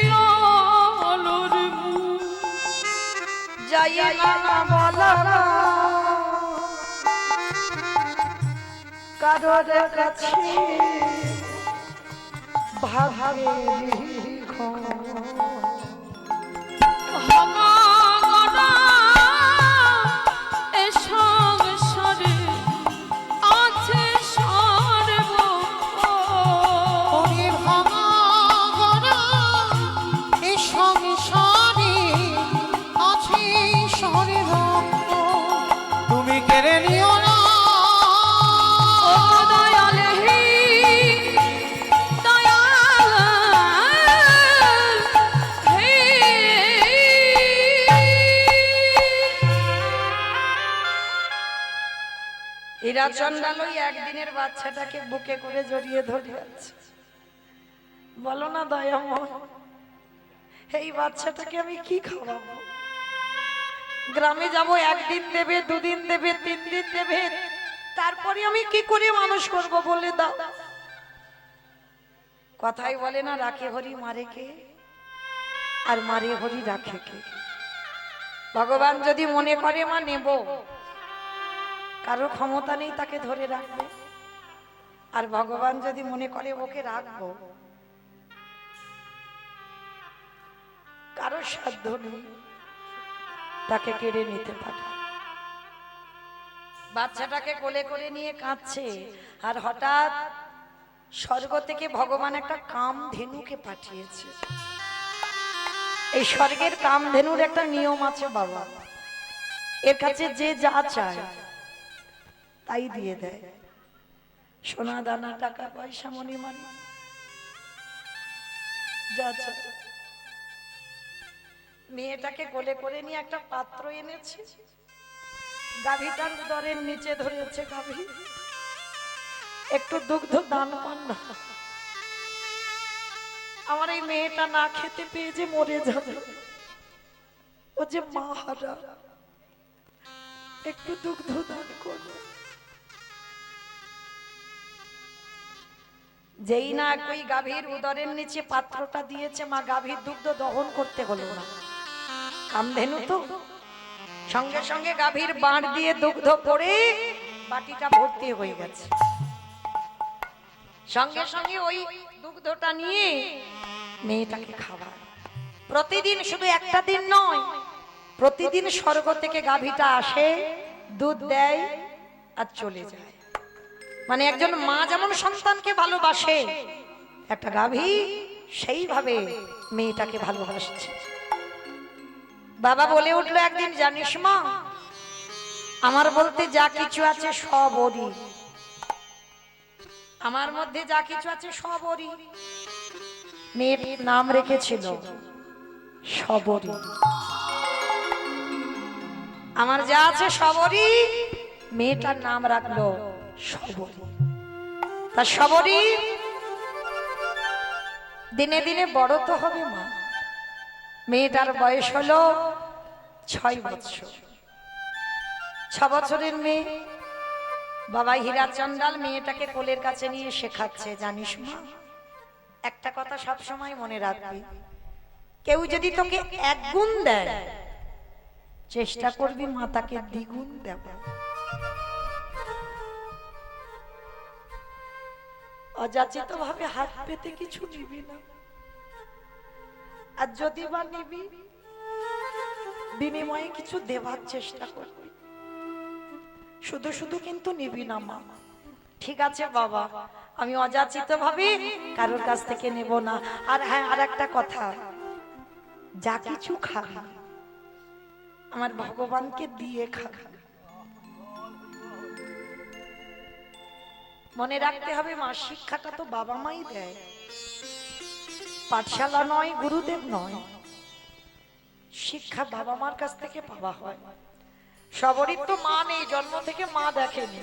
আলোর মুখ। যাই না বলা কারোর কাছে ভাগের ভাঙা গড়া এ সংসারে আছে সর্বক্ষ। ওরে ভাঙা গড়া এ সংসারে আছে সর্বক্ষ। তুমি কেড়ে নিও না ও দয়াল হে দয়াল হে। হীরা চন্ডাল ওই একদিনের বাচ্চাটাকে বুকে করে জড়িয়ে ধরে আছে। বলো না দয়াময়, এই বাচ্চাটাকে আমি কি খাওয়াবো? গ্রামে যাব, একদিন দেবে, দুদিন দেবে, 3 দিন দেবে, তারপরে আমি কি করে মানুষ করব বলে দাও। কথাই বলে না, রাখে হরি মারে কে, আর মারে হরি রাখে কে। ভগবান যদি মনে করে মা নেব, কারো ক্ষমতা নেই তাকে ধরে রাখবে। আর ভগবান যদি মনে করে ওকে রাখবো, কারো সাধ্য নেই। তাকে কেড়ে নিতে পারে। বাচ্চাটাকে কোলে করে নিয়ে কাঁদছে, আর হঠাৎ স্বর্গ থেকে ভগবান একটা কামধেনুকে পাঠিয়েছে। এই স্বর্গের কামধেনুর একটা নিয়ম আছে বাবা, এর কাছে যে যা চায় তাই দিয়ে দেয়, সোনা দানা টাকা পয়সা মণিমাণি যা চায়। মেয়েটাকে কোলে করে নিয়ে একটা পাত্র এনেছে, গাভীটার উদরের নিচে ধরেছে গাভী, একটু দুগ্ধ দান পান না, আমার এই মেয়েটা না খেতে পেয়ে যে মরে যাবে, ও যে মা হারা, একটু দুগ্ধ দান করো। যেই না ওই গাভীর উদরের নিচে পাত্রটা দিয়েছে, মা গাভীর দুগ্ধ দহন করতে হলো না, কামধেনু তো সঙ্গে সঙ্গে গাভীর বাঁট দিয়ে দুগ্ধ পড়ে বাটিটা ভর্তি হয়ে গেছে। সঙ্গে সঙ্গে ওই দুগ্ধটা নিয়ে মেয়েটাকে খাওয়া। প্রতিদিন, শুধু একটা দিন নয়, প্রতিদিন স্বর্গ থেকে গাভীটা আসে, দুধ দেয় আর চলে যায়। মানে একজন মা যেমন সন্তানকে ভালোবাসে, একটা গাভী সেইভাবে মেয়েটাকে ভালোবাসছে। বাবা বলে উঠলো একদিন, জানিস মা, আমার বলতে যা কিছু আছে সব ওরই, আমার মধ্যে যা কিছু আছে সব ওরই। মেয়ের নাম রেখেছিল সবরী। আমার যা আছে সবরই, মেয়েটার নাম রাখলো সবরী। তা সবরী দিনে দিনে বড় তো হবে মা। মেয়েটার বয়স হলো 6 বছর। 6 বছরের মেয়ে। বাবা হীরা চন্ডাল মেয়েটাকে কোলের কাছে নিয়ে শেখাচ্ছে, জানিস মা, একটা কথা সব সময় মনে রাখবি, কেউ যদি তোকে 1 গুণ দেয়, চেষ্টা করবি মা তাকে 2 গুণ দেবে। অযাচিত ভাবে হাত পেতে কিছু নিবি না, আর যদি বা নিবি বিনিময়ে কিছু দেওয়ার চেষ্টা করবি, শুধু শুধু কিন্তু নিবি না মা। ঠিক আছে বাবা, আমি অযাচিত ভাবে কারোর কাছ থেকে নেব না। আর হ্যাঁ, আর একটা কথা, যা কিছু খাবি আমার ভগবানকে দিয়ে খাবি। মনে রাখতে হবে মা, শিক্ষাটা তো বাবা মাই দেয়, পাঠশালা নয়, গুরুদেব নয়, শিক্ষা বাবা মার কাছ থেকে পাওয়া হয়। সবরই তো মা নেই, জন্ম থেকে মা দেখেনি,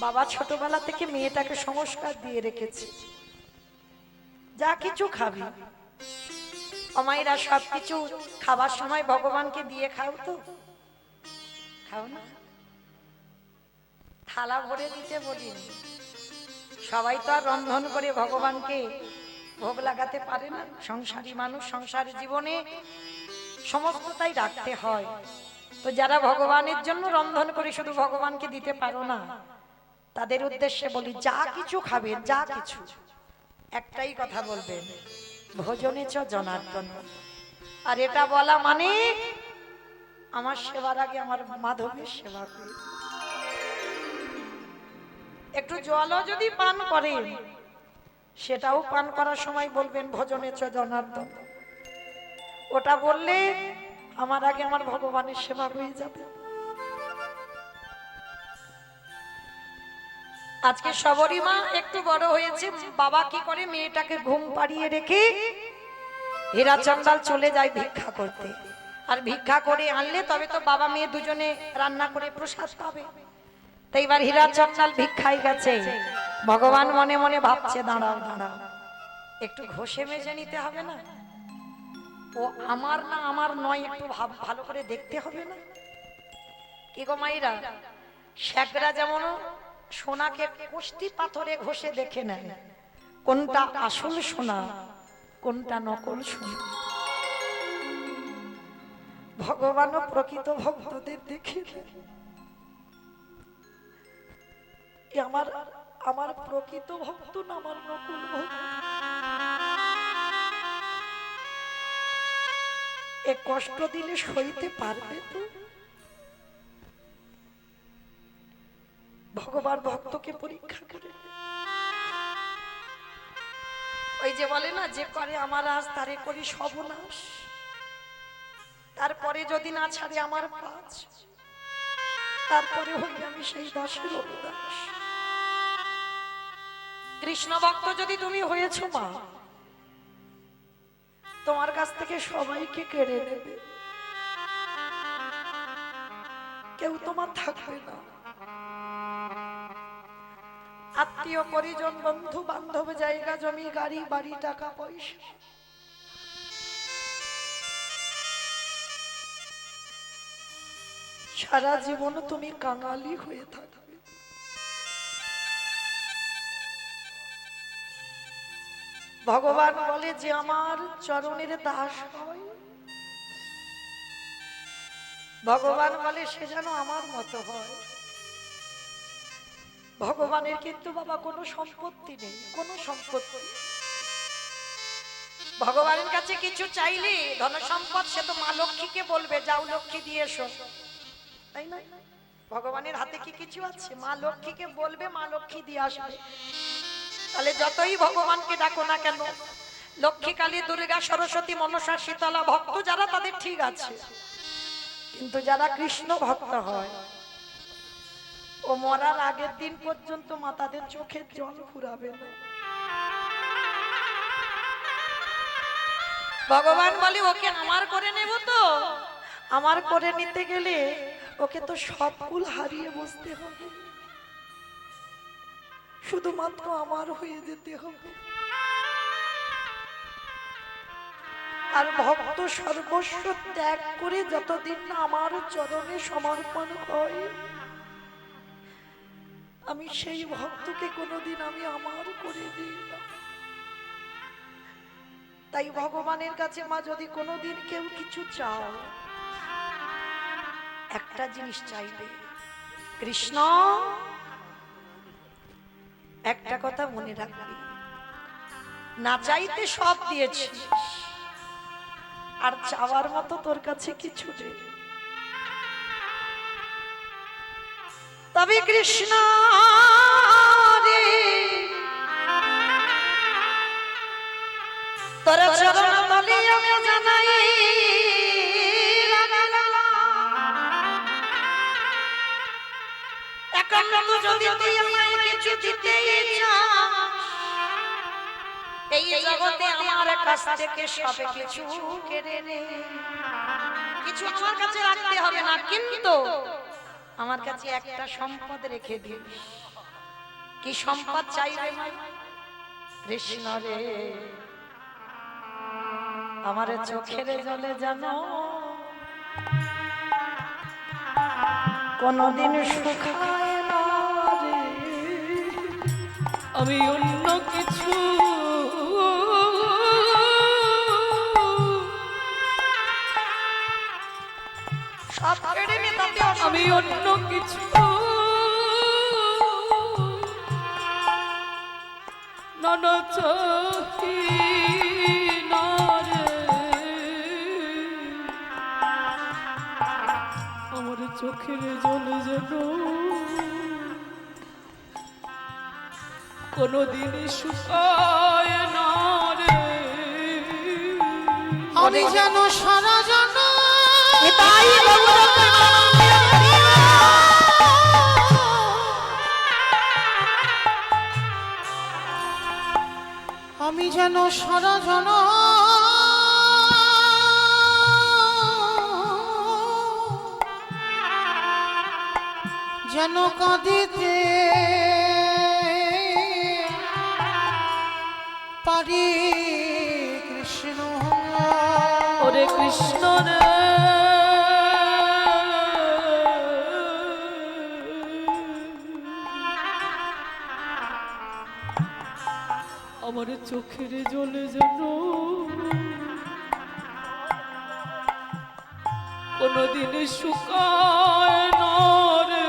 বাবা ছোটবেলা থেকে মেয়েটাকে সংস্কার দিয়ে রেখেছে। যা কিছু খাবি, অমাইরা সবকিছু খাবার সময় ভগবানকে দিয়ে খাও তো, খাও না? থালা ভরে দিতে বলিনি, সবাই তো আর রন্ধন করে ভগবানকে ভোগ লাগাতে পারে না। সংসারী মানুষ, সংসার জীবনে সমস্তটাই রাখতে হয়। তো যারা ভগবানের জন্য রন্ধন করে শুধু ভগবানকে দিতে পারো না, তাদের উদ্দেশ্যে বলি, যা কিছু খাবেন, যা কিছু, একটাই কথা বলবেন, ভোজনে চ জনার্দন। আর এটা বলা মানে আমার সেবার আগে আমার মাধবের সেবা করি। একটু জলও যদি পান করেন, সেটাও পান করার সময় বলবেন ভোজনে চ জনার্দন। ওটা বললে আমার আগে আমার ভগবানের সেবা হয়ে যাবে। আজকে সবরী মা একটু বড় হয়েছে, বাবা কি করে, মেয়েটাকে ঘুম পাড়িয়ে রেখে হীরা চন্ডাল চলে যায় ভিক্ষা করতে। আর ভিক্ষা করে আনলে তবে তো বাবা মেয়ে দুজনে রান্না করে প্রসাদ পাবে। তো এবার হীরা চন্ডাল ভিক্ষায় গেছে, ভগবান মনে মনে ভাবছে, দাঁড়াও দাঁড়াও, একটু ঘষে মেজে নিতে হবে না, ও আমার না আমার নয়, একটু ভালো করে দেখতে হবে না। কি গো মাইরা, শেখরা যেমন সোনাকে কোষ্টি পাথরে ঘষে দেখে নেয় কোনটা আসল সোনা কোনটা নকল সোনা, ভগবানও প্রকৃত ভক্তদের দেখে আমার আমার প্রকৃত ভক্ত না আমার নকল ভক্ত। এ কষ্ট দিলে সইতে পারবে তো? ভগবান ভক্তকে পরীক্ষা করে নেয়। ওই যে বলে না, যে করে আমার আজ তারে করি সর্বনাশ, তারপরে যদি না ছাড়ে আমার পাঁচ, তারপরে হইবে আমি সেই দাসের অনুদাস। কৃষ্ণ ভক্ত যদি তুমি হয়েছো মা, তোমার কাছ থেকে সবাইকে কেড়ে নেবে, কেউ তোমার থাকবে না। আত্মীয় পরিজন বন্ধু বান্ধব জায়গা জমি গাড়ি বাড়ি টাকা পয়সা সারা জীবন তুমি কাঙালি হয়ে থাকবে। ভগবান বলে যে আমার চরণের দাস হয়, ভগবান বলে সে যেন আমার মতো হয়। ভগবানের কিন্তু বাবা কোনো সম্পত্তি নেই, কোনো সম্পত্তি। ভগবানের কাছে কিছু চাইলে ধন সম্পদ সে তো মা লক্ষ্মীকে বলবে যাও লক্ষ্মী দিয়ে এসো, তাই না? ভগবানের হাতে কি কিছু আছে? মা লক্ষ্মীকে বলবে, মা লক্ষ্মী দিয়ে আসবে। তাহলে যতই ভগবানকে ডাকো না কেন, লক্ষ্মী কালী দুর্গা সরস্বতী মনসা শীতলা ভক্ত যারা, তাদের ঠিক আছে, কিন্তু যারা কৃষ্ণ ভক্ত হয় ও মরার আগের দিন পর্যন্ত মা তাদের চোখের জল ফুরাবে না। ভগবান বলে ওকে আমার করে নেব, তো আমার করে নিতে গেলে ওকে তো সব কুল হারিয়ে বসতে হবে, শুধুমাত্র আমার হয়ে যেতে হবে। আর ভক্ত সর্বস্ব ত্যাগ করে যতদিন না আমার চরণে সমর্পণ হয়, আমি সেই ভক্তকে কোনোদিন আমি আমার করে দিই না। তাই ভগবানের কাছে মা যদি কোনোদিন কেউ কিছু চাও, একটা জিনিস চাইবে, কৃষ্ণ একটা কথা মনে রাখবি, না চাইতে সব দিয়েছিস, আর চাওয়ার মতো তোর কাছে কিছু নেই। তবে কৃষ্ণ রে তোর চরণ তলে আমি জানাই একান্ত যদি তুই আমায় কিছু দিতে চাস, এই জগতে আমার কাছ থেকে সব কিছু কেড়ে নে। কিছু আমার কাছে রাখতে হবে না, কিন্তু আমার কাছে একটা সম্পদ রেখে দিস। কি সম্পদ চাইবে মা? কৃষ্ণ রে আমার চোখের জলে জানো কোনদিন শুকায় না রে। আমি অন্য কিছু সব কেড়ে নে, তাতে আমি অন্য কিছু নানা চাহি না রে। আমার চোখের জল যেন কোনদিন শুকায় না রে। আমি যেন সারা জানা তাই আমি যেন সারা জানা যেন কাঁদিতে পারি কৃষ্ণ। ওরে কৃষ্ণ রে আমার চোখের জলে যেন কোনদিন শুকায় না রে।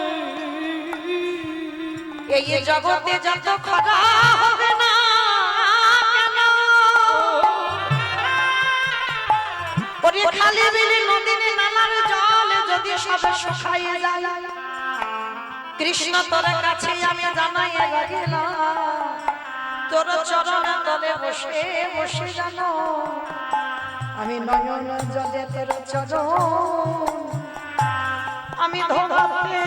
এই জগতে যত খরা হবে না কেন, ও ওরে খালি বিলি নদীনে নালার জল যদি সব শুকাইয়ে যায়, কৃষ্ণ তোর কাছে আমি জানাই রাখিলাম, তোর চরণ তলে বসে বসে জানো আমি নয়ন জলে তোর চরণ আমি ধোবাতে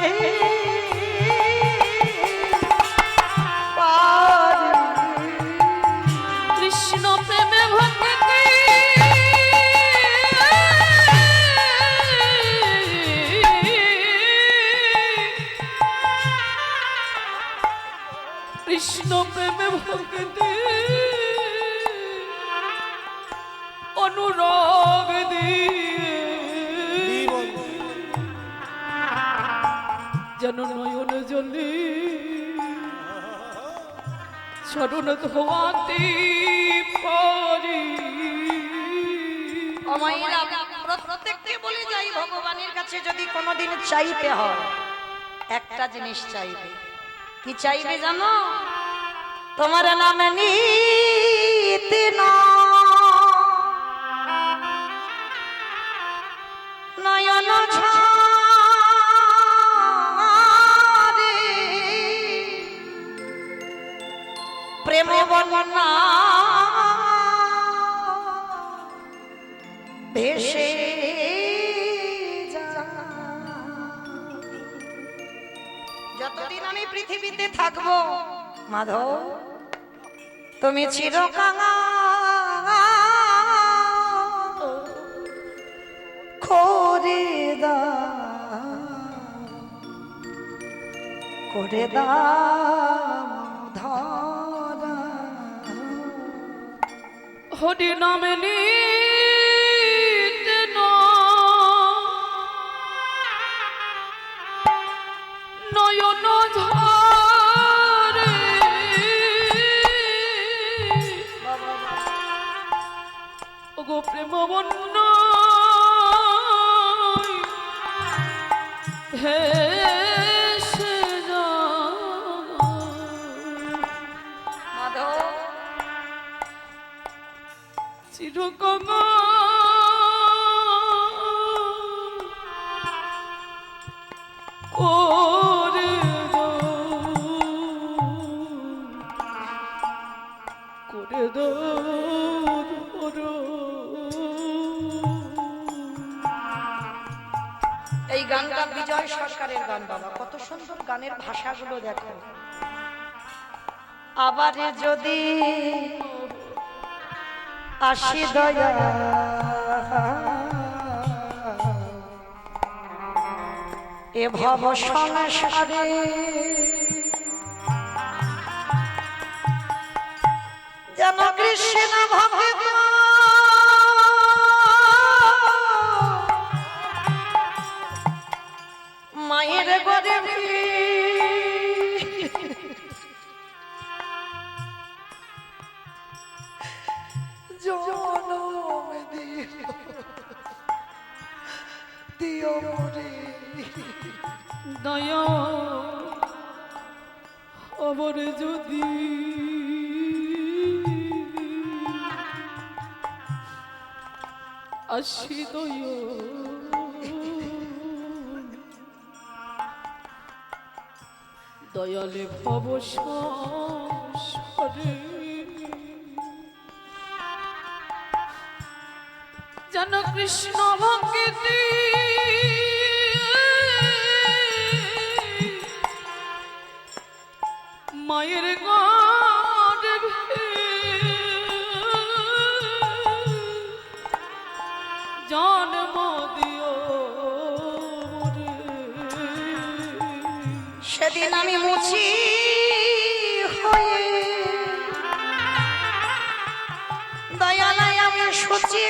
কৃষ্ণ প্রেমে ভক্তি কৃষ্ণ প্রেমে ভক্তি অনুরাগ দিয়ে যেন নয়ন জলে চরণ ধোয়াতে পারি। প্রত্যেককে বলে যাই ভগবানের কাছে যদি কোনোদিন চাইতে হয় একটা জিনিস চাইবে। কি চাইবে জানো? তোমার নামে নিতে নয়ন ঝরে প্রেম বর্ণনা ভেসে যতদিন আমি পৃথিবীতে থাকবো মাধব তুমি চিরকাল করে দাও ধরা হরি নামে নিতে নয়ন ঝরে ওগো প্রেম বন্য ভেসে মাধব চিরকাল করে এই গানটা বিজয় সরকারের গান বাবা, কত সুন্দর গানের ভাষাগুলো দেখো। আবার যদি আসি দয়া এ ভব সংসারে যেন কৃষ্ণ ভক্ত মায়ের গরে জনম দিও মরে দয়া অবর যদি আসি দয়া দয়ালে ভব সংসারে যেন কৃষ্ণ ভক্তি মায়ের গর্ভে জন্ম দিও রে। সেদিন আমি মুছি হয়ে দয়ালয় আমি সূচি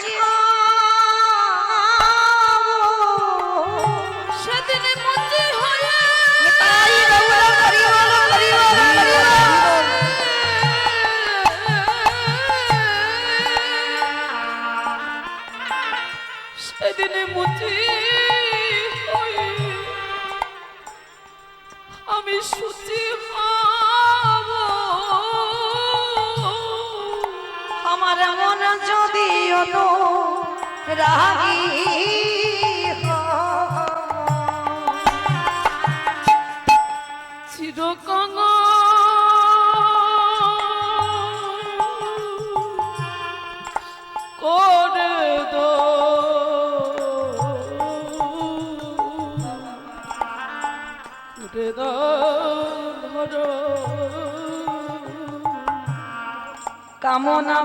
সেদিন মুচি হয়ে সেদিন মুচি হয়ে আমি সূচি হব আমার মন যদি রাগী চিরকাঙ্গ করে দো করে ধর কামনা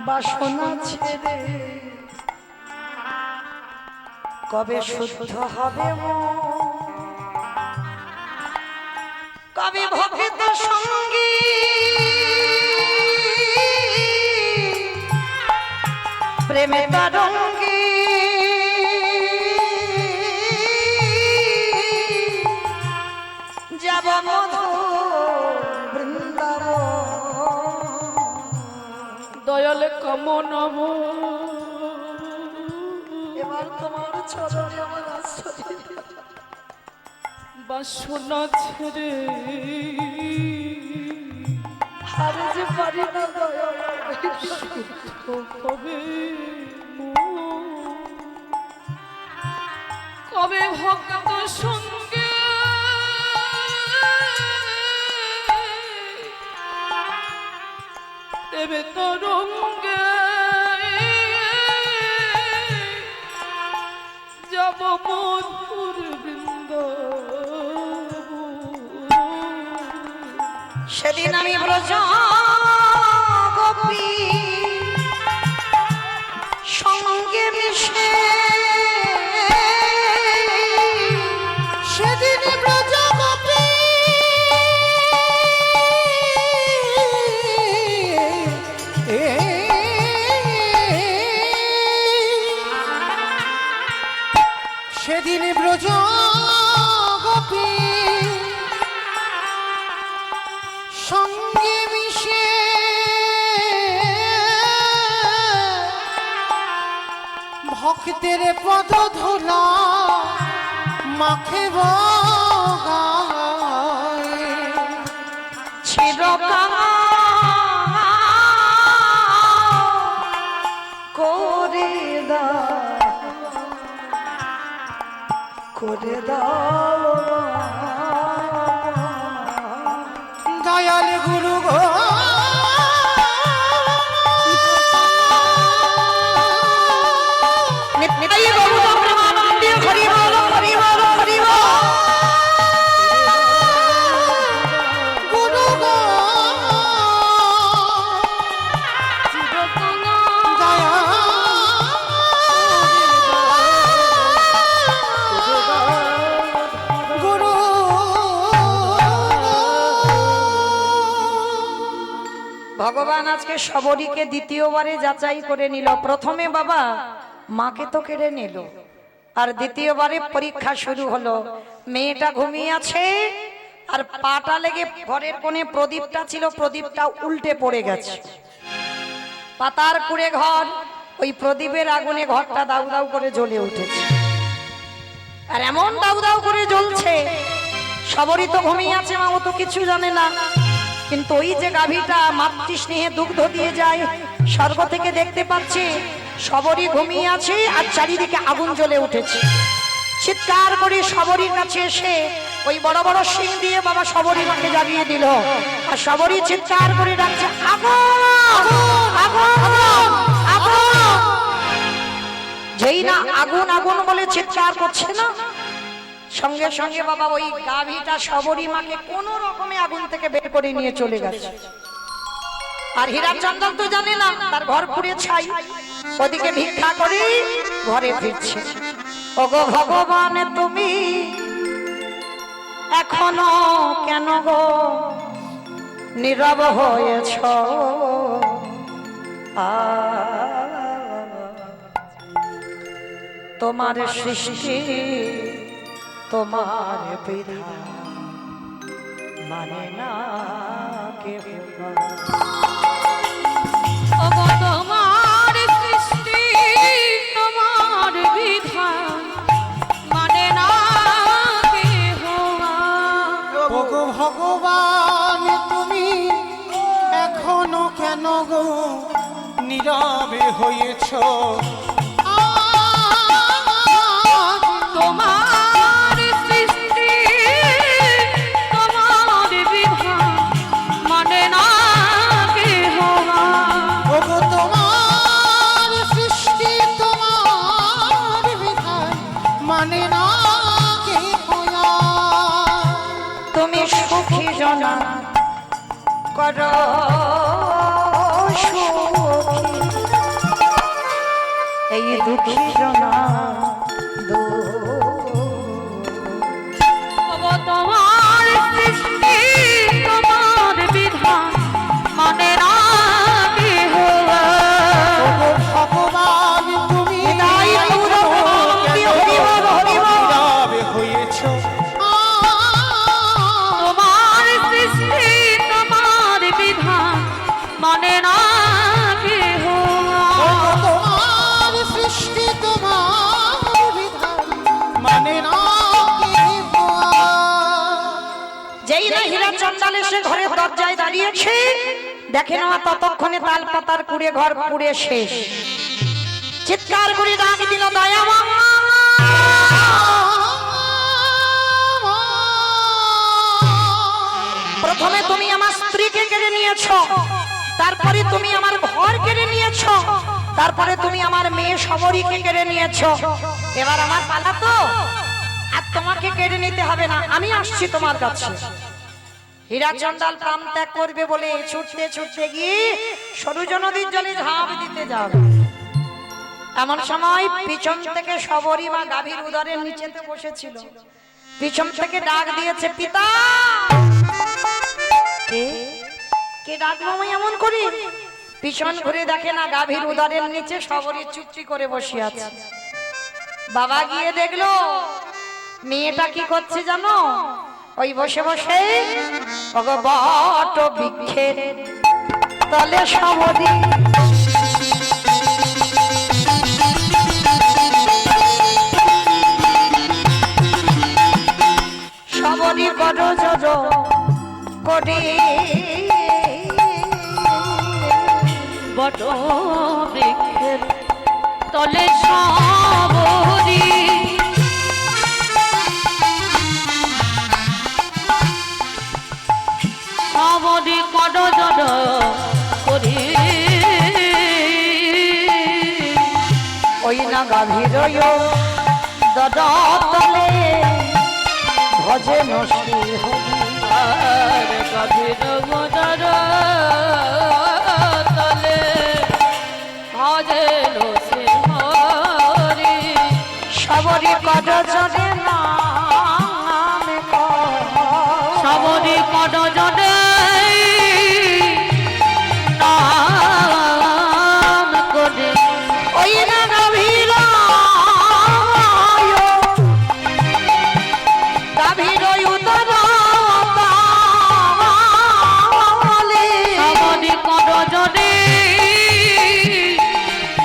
বাসনা ছেড়ে কবে শুদ্ধ হবে মন? কবে ভক্ত সঙ্গী প্রেমে তরঙ্গী যাব মধু বৃন্দাবন। দয়াল কামনাব এবার তোমার চরণে আমার আশ্রয় বাসনা ছেড়ে হারে যে পারি না দয়াল। কবে কবে ভক্ত সঙ্গে দেবে তরঙ্গে যাব মধুর বৃন্দ। সেদিন আমি ব্রজ গোপী সঙ্গে মিশে সেদিন ব্রজ গোপী সেদিন ব্রজ গোপী সঙ্গে মিশে ভক্তের পদ ধুলা মাখে চিরকাল করে দাও দয়াল গুরু গো নিতাই গৌতম প্রেমানন্দে হরি বল হরি বল হরি বল। গুরু গো দয়া গুরু ভগবান আজকে সবরীকে দ্বিতীয়বারে যাচাই করে নিল। প্রথমে বাবা মাকে তো কেড়ে নিল, আর দ্বিতীয়বারে পরীক্ষা শুরু হলো। মেয়েটা ঘুমিয়ে আছে, আর পাটা লেগে ঘরের কোণে প্রদীপটা ছিল, প্রদীপটা উল্টে পড়ে গেছে। পাতার কুড়ে ঘর, ওই প্রদীপের আগুনে ঘরটা দাউ দাউ করে জ্বলে উঠেছে। আর এমন দাউ দাউ করে জ্বলছে, সবরই তো ঘুমিয়ে আছে, মা ও তো কিছু জানে না। কিন্তু ওই যে গাভীটা মাতৃ স্নেহে দুগ্ধ দিয়ে যায়, স্বর্গ থেকে দেখতে পাচ্ছে সবরই ঘুমিয়ে আছে আর চারিদিকে আগুন জ্বলে উঠেছে। চিৎকার করে সবরীর কাছে এসে ওই বড় বড় শিং দিয়ে বাবা সবরী মাকে জাগিয়ে দিল। আর সবরী চিৎকার করে ডাকছে আগুন আগুন আগুন। যেই না আগুন আগুন বলে চিৎকার করছে না, সঙ্গে সঙ্গে বাবা ওই গাভীটা সবরী মাকে কোন রকমে আগুন থেকে বের করে নিয়ে চলে গেছে। আর হীরাচন্দন তো জানে না, তার ঘর পুড়ে ছাই, ওদিকে ভিক্ষা করে ঘরে ফিরছে। ওগো ভগবান তুমি এখনো কেন গো নীরব হয়েছ? তোমার সৃষ্টি তোমার বিধান মানে না কেউ। ওগো তোমার সৃষ্টি তোমার বিধান মানে না কেহ। ওগো ভগবান তুমি এখনো কেন গো নীরবে হয়েছ তোমার সৃষ্টি তোমার বিধান মানে না কেহ ওগো তোমার সৃষ্টি তোমার বিধান মানে না কে হয়া তুমি সুখী জনা করো সুখী, এই দুঃখী জনা ওগো তোমার সৃষ্টি তোমার বিধান মানে না কেহ ওগো ভগবান তুমি তাই পুরো ভক্তি হরি বল, হরি বল। নীরবে হয়েছ তোমার সৃষ্টি তোমার বিধান মানে না কেহ ওগো তোমার সৃষ্টি তোমার বিধান মানে না কে হয়া যেই না হীরা চন্দাল এসে ঘরের দরজায় দাঁড়িয়েছে, দেখে না ততক্ষণে তাল পাতার কুড়ে ঘর পুড়ে শেষ। চিৎকার করে ডাক দিল দয়া মা, প্রথমে তুমি আমার স্ত্রীকে কেড়ে নিয়েছো, তারপরে তুমি আমার ঘর কেড়ে নিয়েছো, তারপরে তুমি আমার মেয়ে শবরীকে কেড়ে নিয়েছো। এবার আমার পালা তো, আর তোমাকে কেড়ে নিতে হবে না, আমি আসছি তোমার কাছে। হীরা চন্দাল প্রাণ ত্যাগ করবে বলে ছুটতে ছুটতে গিয়ে সরুজ নদীর জলে ঝাঁপ দিতে যাবে। এমন সময় পিছন থেকে শবরী মা গাভীর উদরের নিচেতে বসেছিল, পিছন থেকে ডাক দিয়েছে পিতা। কে কে ডাকবো আমি এমন করি? পিছন ঘুরে দেখে না গাভীর উদরের নিচে শবরী চুপটি করে বসে আছে। বাবা গিয়ে দেখলো মেয়েটা কি করছে জানো? ওই বসে বসে বট বৃক্ষের তলে শবরী শবরী বড় জড় করে বট বৃক্ষের তলে শবরী শবরী কড জড় করি ওই না গাভীর দলে ভজে নশ্রী হরি। গভীর মদর তলে ভজে সে হরি শবরী কড জড়ে নাম কর। শবরী কড জড়ে নাম করে ওই না গাভীর গাভীর উদর তলে শবরী কড জড়ে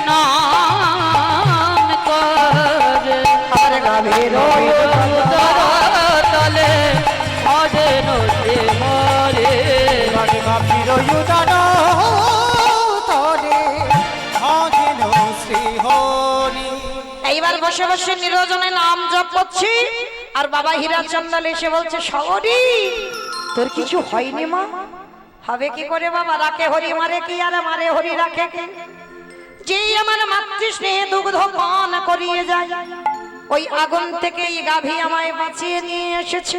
নাম করে আর গাভীর উদর তলে ভজে সে হরি গাভীর উদর তলে ভজেন শ্রী হরি এইবার বসে বসে নিরজনে নাম জপ করছি, আর বাবা হীরা চন্দাল এসে বলছে শবরী তোর কিছু হয়নি মা? হবে কি করে বাবা, রাখে হরি মারে কি, আর মারে হরি রাখে কে? যেই আমার মাতৃ স্নেহে দুগ্ধ পান করিয়ে যায়, ওই আগুন থেকে এই গাভী আমায় বাঁচিয়ে নিয়ে এসেছে।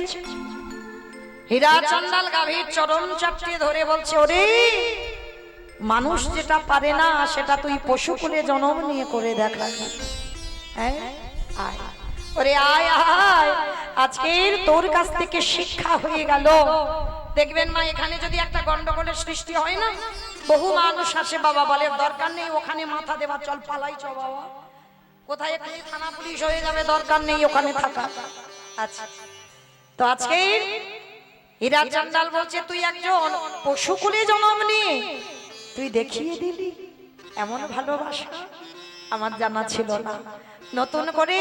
হীরা চন্দাল গাভীর চরণ চাপটিয়ে ধরে বলছে ওরে মানুষ যেটা পারে না সেটা তুই পশুকুলে জন্ম নিয়ে করে দেখা। হ্যাঁ আয় ওরে আয় আয়, আজকের তোর কাছ থেকে শিক্ষা হয়ে গেল। দেখবেন মা এখানে যদি একটা গন্ডগোলের সৃষ্টি হয় না, বহু মানুষ আসে বাবা বলে দরকার নেই ওখানে মাথা দেওয়া, চল পালাই চ বাবা, কোথায় এখানে থানা পুলিশ হয়ে যাবে, দরকার নেই ওখানে থাকা। আচ্ছা তো আজকে হীরা চন্দাল বলছে তুই একজন পশুকুলে জন্ম নিয়ে তুই দেখিয়ে দিলি এমন ভালোবাসা আমার জানা ছিল না। নতুন করে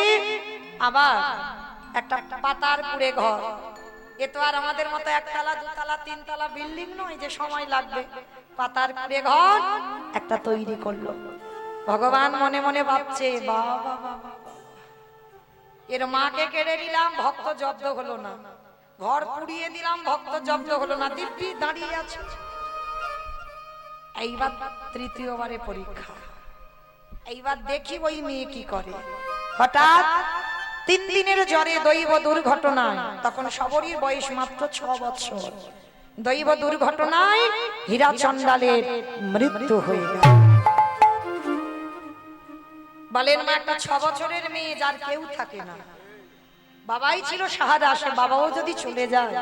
আবার একটা পাতার কুড়ে ঘর, এ তো আর আমাদের মতো একতলা দুতলা তিনতলা বিল্ডিং নয় যে সময় লাগবে। পাতার কুড়ে ঘর একটা তৈরি করলো। ভগবান মনে মনে ভাবছে, বাবা এর মাকে কেড়ে নিলাম, ভক্ত জব্দ হলো না, ঘর পুড়িয়ে দিলাম, ভক্ত জব্দ হলো না, দিব্যি দাঁড়িয়ে আছে। এইবার তৃতীয়বারে পরীক্ষা, এইবার দেখি ওই মেয়ে কি করে। হঠাৎ 3 দিনের জ্বরে দৈব দুর্ঘটনায়, তখন শবরীর বয়স মাত্র 6 বছর, দৈব দুর্ঘটনায় হীরা চণ্ডালের মৃত্যু হয়ে গেল। বলেন মা, একটা 6 বছরের মেয়ে যার কেউ থাকে না, বাবাই ছিল সাহারা, সে বাবাও যদি চলে যায়,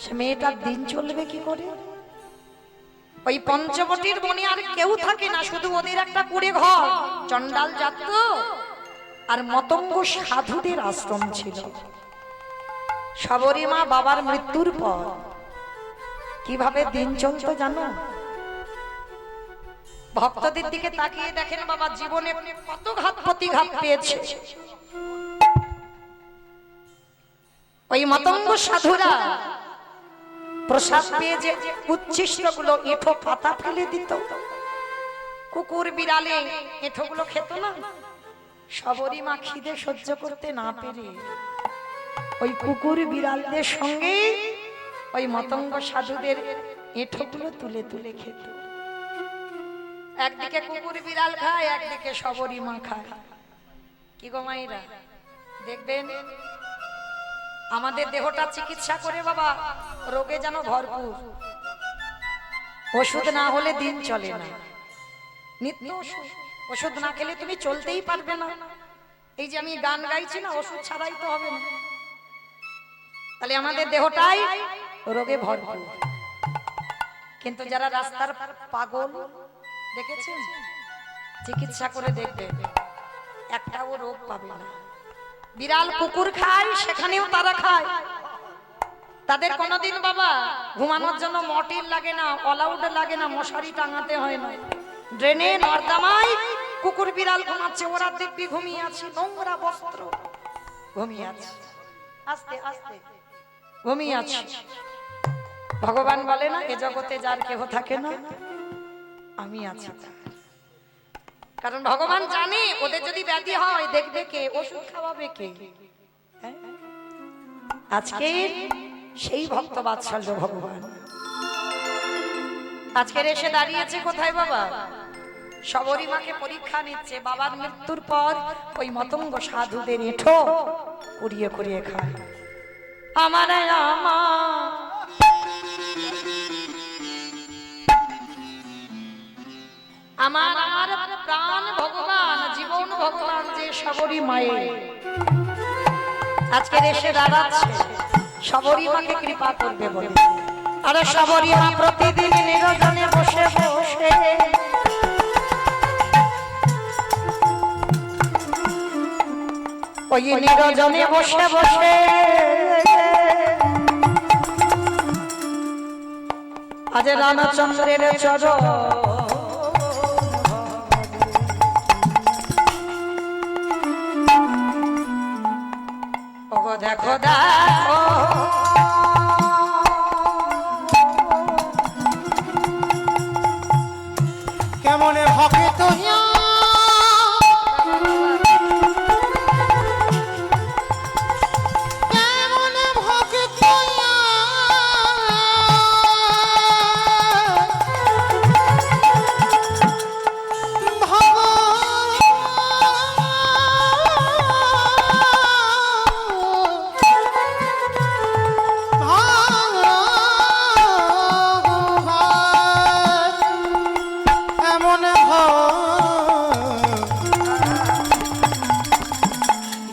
সে মেয়েটার দিন চলবে কি করে? ওই পঞ্চবটির বনে আর কেউ থাকে না, শুধু ওদের একটা কুড়ে ঘর, চণ্ডাল জাত আর মতঙ্গ সাধুদের আশ্রম ছিল। শবরী মা বাবার মৃত্যুর পর কিভাবে দিন চলতো জানো? ভক্তদের দিকে তাকিয়ে দেখেন, বাবা জীবনে কত ঘাত প্রতিঘাত পেয়েছে। ওই মতঙ্গ সাধুরা প্রসাদ পেয়ে যে উচ্ছিষ্ট গুলো এঁঠো পাতা ফেলে দিত, কুকুর বিড়ালে এঁঠো গুলো খেত না। শবরী মা খিদে সহ্য করতে না পেরে ওই কুকুর বিড়ালদের সঙ্গে ওই মতঙ্গ সাধুদের এঁঠো গুলো তুলে তুলে খেত। একদিকে কুকুর বিড়াল খায়, একদিকে শবরী মা খায়। কি গো মায়েরা, দেখবেন আমাদের দেহটা চিকিৎসা করে বাবা রোগে যেন ভরপুর, ওষুধ না হলে দিন চলে না, নিত্য ওষুধ, ওষুধ না খেলে তুমি চলতেই পারবে না। এই যে আমি গান গাইছি না, ওষুধ ছাড়াই তো হবে না। তাহলে আমাদের দেহটাই রোগে ভরপুর। কিন্তু যারা রাস্তার পাগল দেখেছেন, চিকিৎসা করে দেখবেন একটাও রোগ পাবে না। বিড়াল কুকুর খায়, সেখানেও তারা খায়। তাদের কোনোদিন বাবা ঘুমানোর জন্য মটির লাগে না, অলআউট লাগে না, মশারি টাঙাতে হয় না। ড্রেনে নর্দমায় কুকুর বিড়াল ঘুমাচ্ছে, ওরা দিব্যি ঘুমিয়ে আছে, নোংরা বস্ত্র ঘুমিয়ে আছে, আস্তে আস্তে ঘুমিয়ে আছে। ভগবান বলে না, এ জগতে যার কেহ থাকে না, আমি আছি। কারণ ভগবান জানে ওদের যদি ব্যাধি হয় দেখবে কে, ওষুধ খাওয়াবে কে। আজকে সেই ভক্ত বাৎসল্য ভগবান আজকের এসে দাঁড়িয়েছে কোথায় বাবা? শবরী মাকে পরীক্ষা নিচ্ছে। বাবার মৃত্যুর পর ওই মতঙ্গ সাধুদের এঁঠো কুড়িয়ে কুড়িয়ে খায়। আমার আমার আমার প্রাণ ভগবান, জীবন ভগবান যে শবরী মায়ে আজকের এসে দাঁড়াচ্ছে, শবরী মাকে কৃপা করবে বলে। আরে শবরী মা প্রতিদিন নিরজনে বসে বসে ওই নিরজনে বসে বসে আজ রামচন্দ্রের চরণ দেখো দেখো কেমনে হকে তহিয়া কেমনে হকে তহিয়া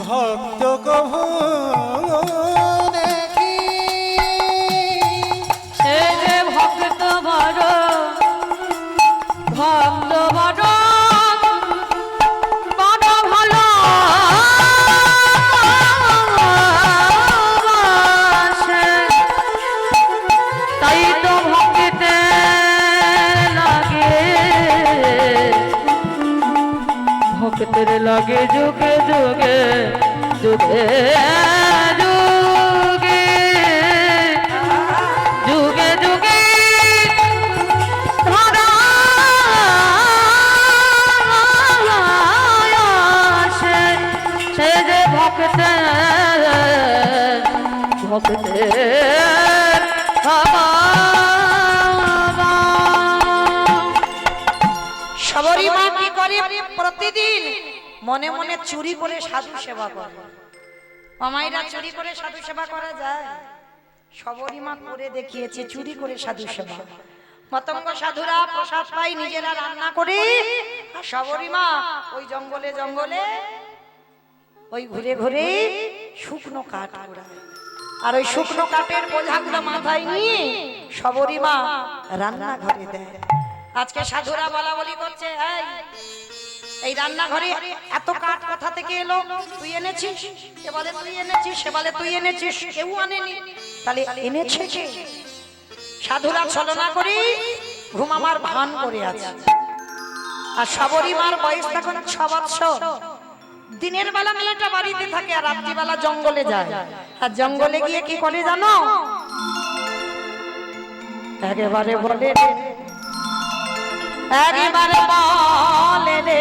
ভক্ত কভু দেখি সে যে ভক্ত বড়, ভক্ত বড় বড় ভালো বাসে, তাই তো ভক্তিতে লাগে, ভক্তের লাগে যুগে যুগে যুগে যুগে যুগে যুগে ধরা ভক্তের সবরী মা কি করে প্রতিদিন মনে মনে চুরি করে সাধু সেবা করে। মামাইরা চুরি করে সাধু সেবা করা যায়? সবরী মা করে দেখিয়েছে চুরি করে সাধু সেবা। মতঙ্গ সাধুরা প্রসাদ পাই নিজেরা রান্না করে, আর সবরী মা ওই জঙ্গলে জঙ্গলে ওই ঘুরে ঘুরে শুকনো কাঠ কুড়ায়, আর ওই শুকনো কাঠের বোঝাগুলো মাথায় নিয়ে সবরী মা রান্নাঘরে দেয়। আজকে সাধুরা বলা বলি করছে, এই রান্নাঘরে এত কাঠ কোথা থেকে এলো? তুই এনেছিস? কে বলে তুই এনেছিস, সে বলে তুই এনেছিস, কেউ আনেনি। তাহলে এনেছে কে? সাধুরা ছলনা করে ঘুমামার ভান করে আছে। আর সবরী মার বয়স তখন 6 বৎসর। দিনের বেলা মেয়েটা বাড়িতে থাকে, আর রাত্রিবেলা জঙ্গলে যায়। আর জঙ্গলে গিয়ে কি করে জানো? একেবারে বলে একেবারে বলে রে,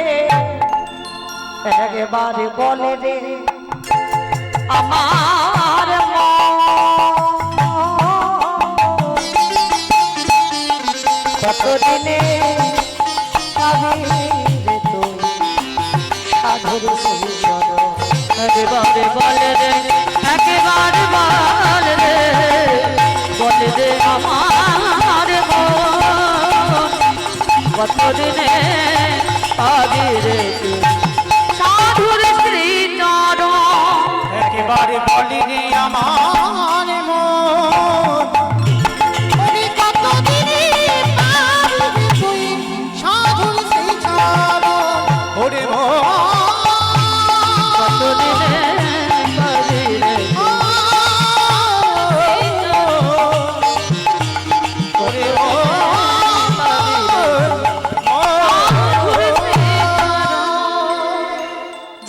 একেবারে বলে রে আমার কতদিনে সাধুর একেবারে বলে রে, একেবারে বলে রে, বলে রে আমার কতদিনে পাবি রে সাধুর শ্রী চরণ। একেবারে বলি রে আমার মন, ওরে কতদিনে পাবি রে তুই সাধুর সেই চরণ। ওরে মন, কতদিনে পাবি রে ওরে মন,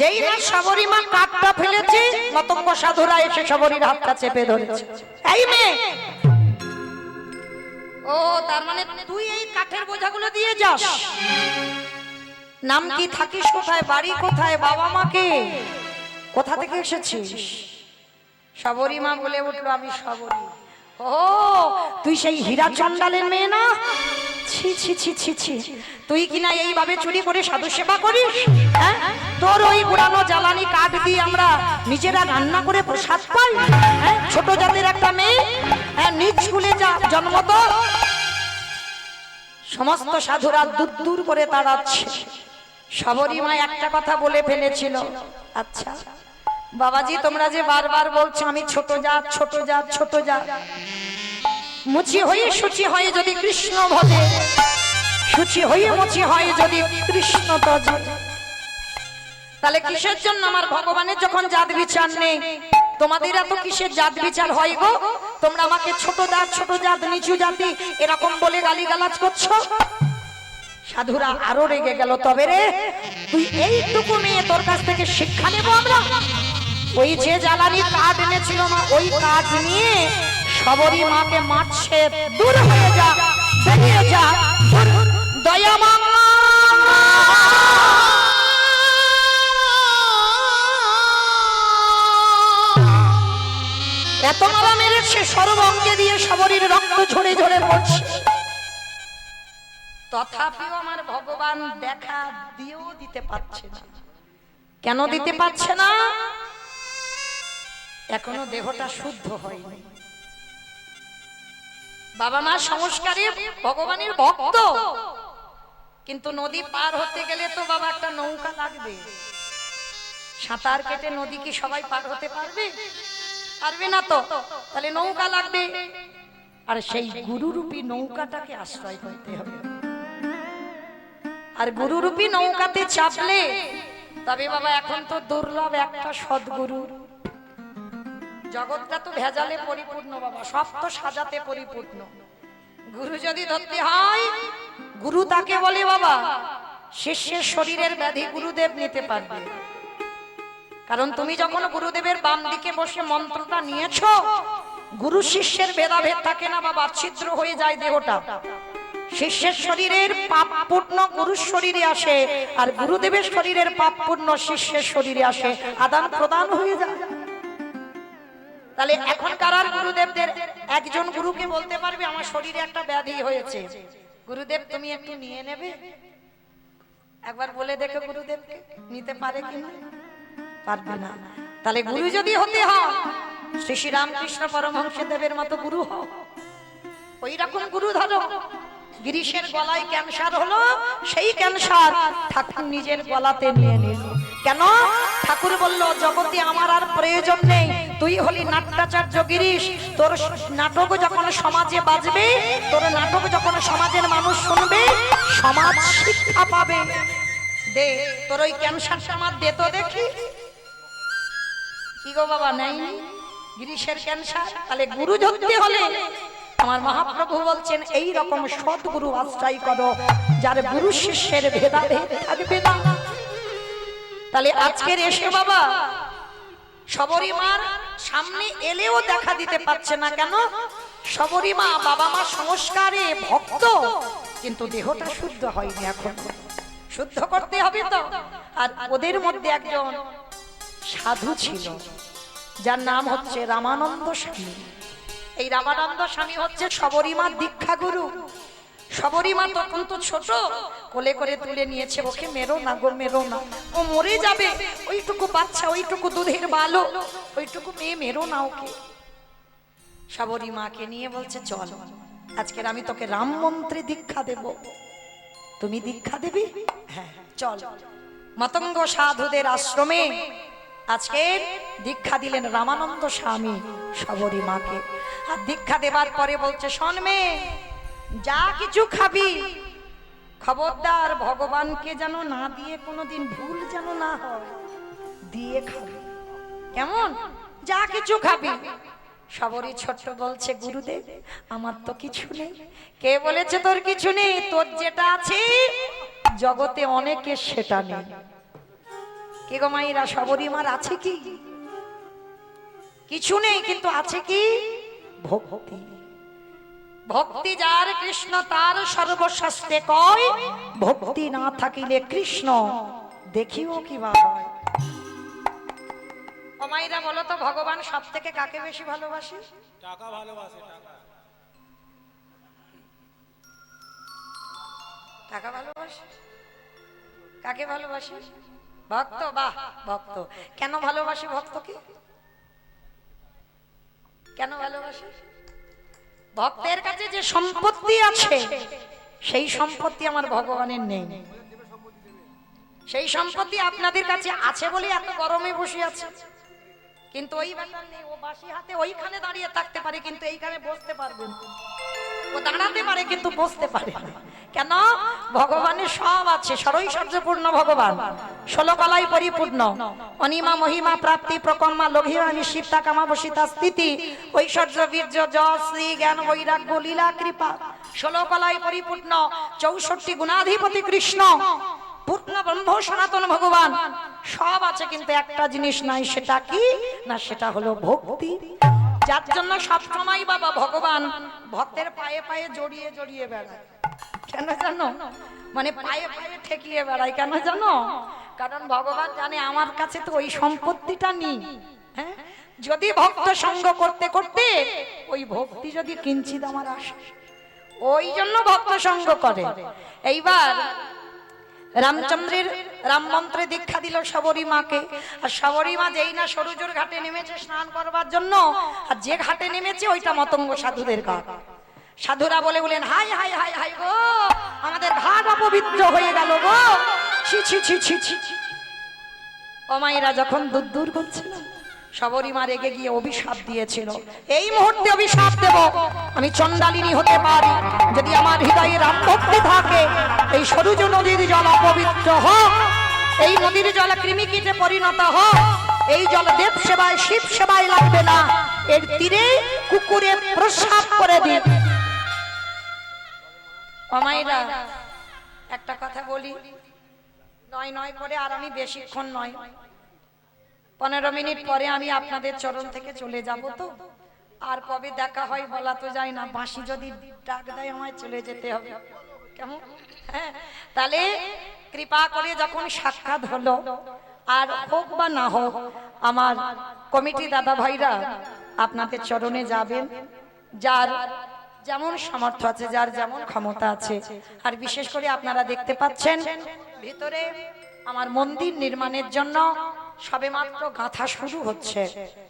যেই না সবরী মা কাঠটা ফেলেছে, মতঙ্গ সাধুরা এসে সবরীর হাতটা চেপে ধরেছে। এই মেয়ে, ও তার মানে তুই এই কাঠের বোঝাগুলো দিয়ে যাস? নাম কি, থাকিস কোথায়, বাড়ি কোথায়, বাবা মাকে, কোথা থেকে এসেছিস? সবরী মা বলে উঠলো, আমি সবরী। ও তুই সেই হীরা চন্ডালের মেয়ে না? ছি ছি ছি ছি ছি, তুই কিনা এইভাবে চুরি করে সাধু সেবা করিস? হ্যাঁ, তোর ওই পুরানো জ্বালানি কাঠ দিয়ে আমরা নিজেরা রান্না করে প্রসাদ পাই? হ্যাঁ, ছোট জাতির একটা মেয়ে, হ্যাঁ, নিজ স্কুলে যা জন্ম তো। সমস্ত সাধুরা দূর দূর করে তাড়াচ্ছে। সবরী মা একটা কথা বলে ফেলেছিল, আচ্ছা বাবাজি, তোমরা যে বারবার বলছো আমি ছোট জাত, ছোট জাত, ছোট জাত, মুচি হয়ে সুচি হয়ে যদি কৃষ্ণ ভজে, সুচি হয়ে মুচি হয়ে যদি কৃষ্ণ তজে, তাহলে কিসের জন্য আমার ভগবানের যখন জাত বিচার নেই, তোমাদের এত কিসের জাত বিচার হয় গো? তোমরা আমাকে ছোট জাত, ছোট জাত, নিচু জাতি এরকম বলে গালিগালাজ করছো। সাধুরা আরো রেগে গেল, তবে রে তুই এইটুকু মেয়ে, তোর কাছ থেকে শিক্ষা নেবো আমরা? ওই যে জ্বালানি কাঠ এনেছিল না, ওই কাঠ নিয়ে সবরী মাকে মারছে, দূর হয়ে যা, বেরিয়ে যা, দয়া মা। এত মারা মেরেছে, সর্বাঙ্গে দিয়ে সবরীর রক্ত ঝরে ঝরে পড়ছে। তথাপিও আমার ভগবান দেখা দিয়েও দিতে পারছে না। কেন দিতে পারছে না? এখনো দেহটা শুদ্ধ হয়নি। বাবা মা সংস্কারে ভগবানের ভক্ত, কিন্তু নদী পার হতে গেলে তো বাবা একটা নৌকা লাগবে। সাঁতার কেটে নদী কি সবাই পার হতে পারবে? পারবে না তো, তাহলে নৌকা লাগবে। আর সেই গুরুরূপী নৌকাটাকে আশ্রয় করতে হবে। আর গুরুরূপী নৌকাতে চাপলে তবে বাবা, এখন তো দুর্লভ একটা সদ্গুরু। জগৎটা তো ভেজালে পরিপূর্ণ বাবা, সব তো সাজাতে পরিপূর্ণ। গুরু যদি ধরতে হয়, গুরু তাকে বলে বাবা শিষ্যের শরীরের ব্যাধি গুরুদেব নিতে পারবে। কারণ তুমি যখন গুরুদেবের বাম দিকে বসে মন্ত্রটা নিয়েছো, গুরু শিষ্যের ভেদাভেদ থাকে না বাবা, ছিদ্র হয়ে যায় দেহটা। শিষ্যের শরীরের পাপ পূর্ণ গুরুর শরীরে আসে, আর গুরুদেবের শরীরের পাপ পূর্ণ শিষ্যের শরীরে আসে, আদান প্রদান হয়ে যায়। তাহলে এখনকার আর গুরুদেবদের একজন গুরুকে বলতে পারবে আমার শরীরে একটা ব্যাধি হয়েছে, গুরুদেব তুমি একটু নিয়ে নেবে? একবার বলে দেখো গুরুদেবকে নিতে পারে কিনা, পারবে না। তাহলে গুরু যদি হতে হয় শ্রী শ্রী রামকৃষ্ণ পরমহংস দেবের মতো গুরু হও, ওই রকম গুরু ধরো। গিরিশের গলায় ক্যান্সার হলো, সেই ক্যান্সার ঠাকুর নিজের গলাতে নিয়ে নিল। কেন? ঠাকুর বলল জগতে আমার আর প্রয়োজন নেই, তুই হলি নাট্যাচার্য গিরিশ, তোর নাটক যখন সমাজে বাজবে, তোর নাটক যখন সমাজের মানুষ শুনবে, সমাজ শিক্ষা পাবে। দে তোর ওই ক্যান্সারটা আমার দে তো দেখি। কি গো বাবা, নেয়নি গিরিশের ক্যান্সার? তাহলে গুরু ধরতে হলে আমার মহাপ্রভু বলছেন এই রকম সৎগুরু আশ্রয় করো, যার গুরু শিষ্যের ভেদাভেদ থাকবে না। তাহলে আজকের এসে বাবা শবরীমার সামনে এলেও দেখা দিতে পারছে না। কেন? শবরীমা বাবা মা সংস্কারে ভক্ত, কিন্তু দেহটা শুদ্ধ হয়নি, এখন শুদ্ধ করতে হবে তো। আর ওদের মধ্যে একজন সাধু ছিল যার নাম হচ্ছে রামানন্দ স্বামী। এই রামানন্দ স্বামী হচ্ছে শবরীমার দীক্ষা গুরু। শবরীমা তখন তো ছোট, কোলে করে তুলে নিয়েছে, ওকে মেরো না গো, মেরো না, ও মরে যাবে, ওইটুকু বাচ্চা, ওইটুকু দুধের বালক, ওইটুকু মেয়ে, মেরো না ওকে। শবরীমাকে নিয়ে বলছে চল আজকের আমি তোকে রাম মন্ত্রে দীক্ষা দেব, তুমি দীক্ষা দেবি? হ্যাঁ চল। মতঙ্গ সাধুদের আশ্রমে আজকে দীক্ষা দিলেন রামানন্দ স্বামী শবরীমাকে। আর দীক্ষা দেবার পরে বলছে শোন মেয়ে, যা কিছু খাবি খবরদার ভগবানকে যেন না দিয়ে কোনোদিন ভুল যেন না হয়, দিয়ে খাবি, কেমন? যা কিছু খাবি। শবরী ছোট্ট বলছে গুরুদেব আমার তো কিছু নেই। কে বলেছে তোর কিছু নেই? তোর যেটা আছে জগতে অনেকের সেটা নেই। কে গো মাইরা, শবরীমার আছে কি? কিছু নেই, কিন্তু আছে কি? ভক্তি। ভক্তি যার কৃষ্ণ তার সর্বশাস্ত্রে কয়, ভক্তি না থাকিলে কৃষ্ণ দেখিও কিবা হয়। ও মাইরা বলো তো ভগবান সব থেকে কাকে বেশি ভালোবাসে? টাকা ভালোবাসে, টাকা। টাকা ভালোবাসে? কাকে ভালোবাসে? ভক্ত। বাহ, ভক্ত। কেন ভালোবাসে ভক্তকে? কেন ভালোবাসে? ভক্তের কাছে যে সম্পত্তি আছে সেই সম্পত্তি আমার ভগবানের নেই। সেই সম্পত্তি আপনাদের কাছে আছে বলে এত গরমে বসে আছে, কিন্তু ওই ব্যাপার নেই। ও বাসি হাতে ওইখানে দাঁড়িয়ে থাকতে পারে, কিন্তু এইখানে বসতে পারবে না। ও দাঁড়াতে পারে কিন্তু বসতে পারে না। কেন? ভগবানের সব আছে। সরৈশ্বর্যপূর্ণ ভগবান, 16 কলায় পরিপূর্ণ, অনিমা মহিমা প্রাপ্তি প্রকম্মা লঘিমা নিশিপ্তা কামা বসিতা স্থিতি ঐশ্বর্য বীর্য যশ শ্রী জ্ঞান বৈরাগ্য লীলা কৃপা, 16 কলায় পরিপূর্ণ, 64 গুণাধিপতি কৃষ্ণ, পূর্ণ ব্রহ্ম সনাতন ভগবান, সব আছে, কিন্তু একটা জিনিস নাই। সেটা কি না? সেটা হলো ভক্তি। যার জন্য সবসময় বাবা ভগবান ভক্তের পায়ে পায়ে জড়িয়ে জড়িয়ে বেড়ায়। কেন জানো? মানে পায়ে পায়ে ঠেকিয়ে বেড়ায়। কেন জানো? কারণ ভগবান জানে আমার কাছে তো ওই সম্পত্তিটা নেই। হ্যাঁ, যদি ভক্ত সঙ্গ করতে করতে ওই ভক্তি যদি কিঞ্চিত আমার আসে, ওই জন্য ভক্ত সঙ্গ করে। এইবার রামচন্দ্রের রাম মন্ত্রে দীক্ষা দিল শবরীমাকে। আর শবরীমা যেই না সরুজুর ঘাটে নেমেছে স্নান করবার জন্য, আর যে ঘাটে নেমেছে ওইটা মতঙ্গ সাধুদের ঘাট। সাধুরা বলেন হাই হাই হাই হাই গো, আমাদের ঘাট অপবিত্র হয়ে গেল গো, ছি ছি ছি ছি ছি। অমাইরা যখন দূর দূর করছিল, শবরীমা রেগে গিয়ে অভিশাপ দিয়েছিল, এই মুহূর্তে অভিশাপ দেব, আমি চণ্ডালিনী হতে পারি যদি আমার হৃদয়ে রাম ভক্তি থাকে। এই সরুজ নদীর জল অপবিত্র হোক, এই নদীর জল কৃমিকীটে পরিণত হোক, এই জল দেব সেবায় শিব সেবায় লাগবে না, এর তীরে কুকুরে প্রস্রাব করে দিন। অমাইরা একটা কথা বলি, নয় নয় করে, আর আমি বেশিক্ষণ নয়, 15 মিনিট পরে আমি আপনাদের চরণ থেকে চলে যাব। তো আর কবে দেখা হয় বলা তো যায় না, বাঁশি যদি ডাক দেয় আমায় চলে যেতে হবে, কেমন? হ্যাঁ, তাহলে কৃপা করে যখন সাক্ষাৎ হলো, আর হোক বা না হোক, আমার কমিটি দাদা ভাইরা আপনাদের চরণে যাবেন, যার যেমন সামর্থ্য আছে, যার যেমন ক্ষমতা আছে। আর বিশেষ করে আপনারা দেখতে পাচ্ছেন ভিতরে আমার মন্দির নির্মাণের জন্য সবেমাত্র গাঁথা শুরু হচ্ছে।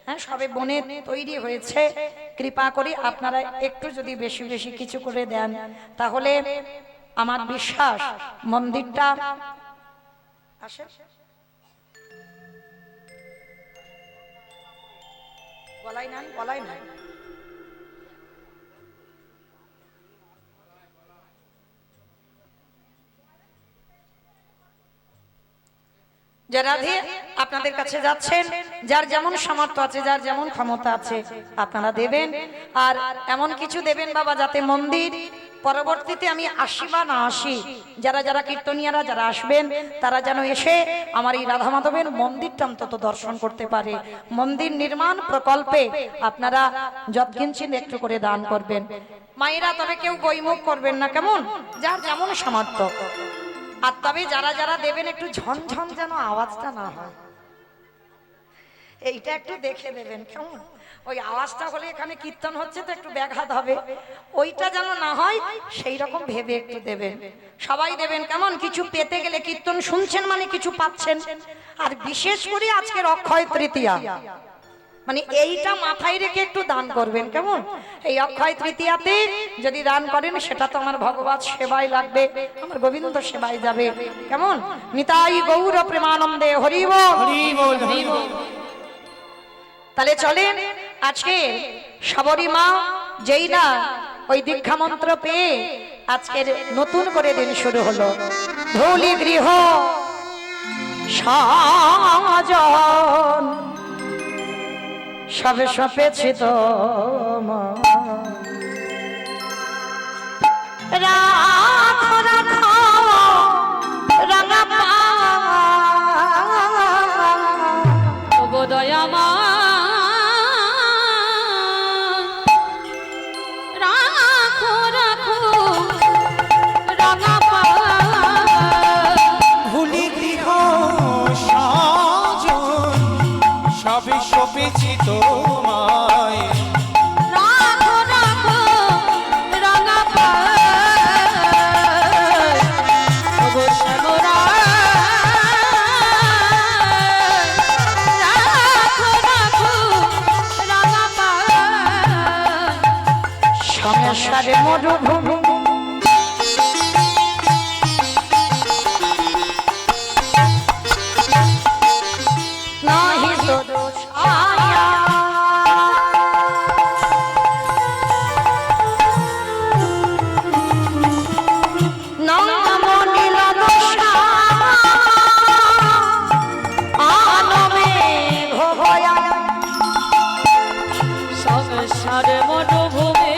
হ্যাঁ, সবে বনে তৈরি হয়েছে। কৃপা করে আপনারা একটু যদি বেশি বেশি কিছু করে দেন, তাহলে আমার বিশ্বাস মন্দিরটা আসে। বলাই নাই, বলাই নাই। যারা আপনাদের কাছে যাচ্ছেন, যার যেমন সামর্থ্য আছে, যার যেমন ক্ষমতা আছে, আপনারা দেবেন। আর এমন কিছু দেবেন বাবা, যাতে মন্দির পরবর্তীতে আমি আসি বা না আসি, যারা যারা কীর্তনিয়ারা যারা আসবেন, তারা যেন এসে আমার এই রাধা মাধবের মন্দিরটা অন্তত দর্শন করতে পারে। মন্দির নির্মাণ প্রকল্পে আপনারা যৎকিঞ্চিত একটু করে দান করবেন মায়েরা, তবে কেউ বইমুখ করবেন না, কেমন? যার যেমন সামর্থ্য। আর তবে যারা যারা দেবেন একটু ঝনঝন যেন আওয়াজটা না হয়, এইটা একটু দেখে দেবেন, কেমন? ওই আওয়াজটা হলে এখানে কীর্তন হচ্ছে তো একটু ব্যাঘাত হবে, ওইটা যেন না হয় সেই রকম ভেবে একটু দেবেন। সবাই দেবেন, কেমন? কিছু পেতে গেলে, কীর্তন শুনছেন মানে কিছু পাচ্ছেন। আর বিশেষ করে আজকের অক্ষয় তৃতীয়া, মানে এইটা মাথায় রেখে একটু দান করবেন, কেমন? এই অক্ষয় তৃতীয়াতে যদি দান করেন, সেটা তো আমার ভগবত সেবায় লাগবে, আমার গোবিন্দ সেবায় যাবে, কেমন? নিতাই গৌর প্রেমানন্দে হরি বল। তাহলে চলেন, আজকে সবরী মা যেই না ওই দীক্ষা মন্ত্র পেয়ে আজকের নতুন করে দিন শুরু হলো। ধৌলি গৃহ সাজন সবে সপেছি তো রাখো রাখো রাঙা পা ওগো দয়ামা রাখো রাখো রাঙা পা ভুলি গৃহ সাজন সবে সপেছি তোমায়। রাখো রাখো রাঙা পা ওগো শ্যামরা রাখো রাখো রাঙা পা সংসারে মরুভূমি নাহি তোর ছায়া, নাম নীল দশা আনমে ভয়া। সংসারে মনোভূমি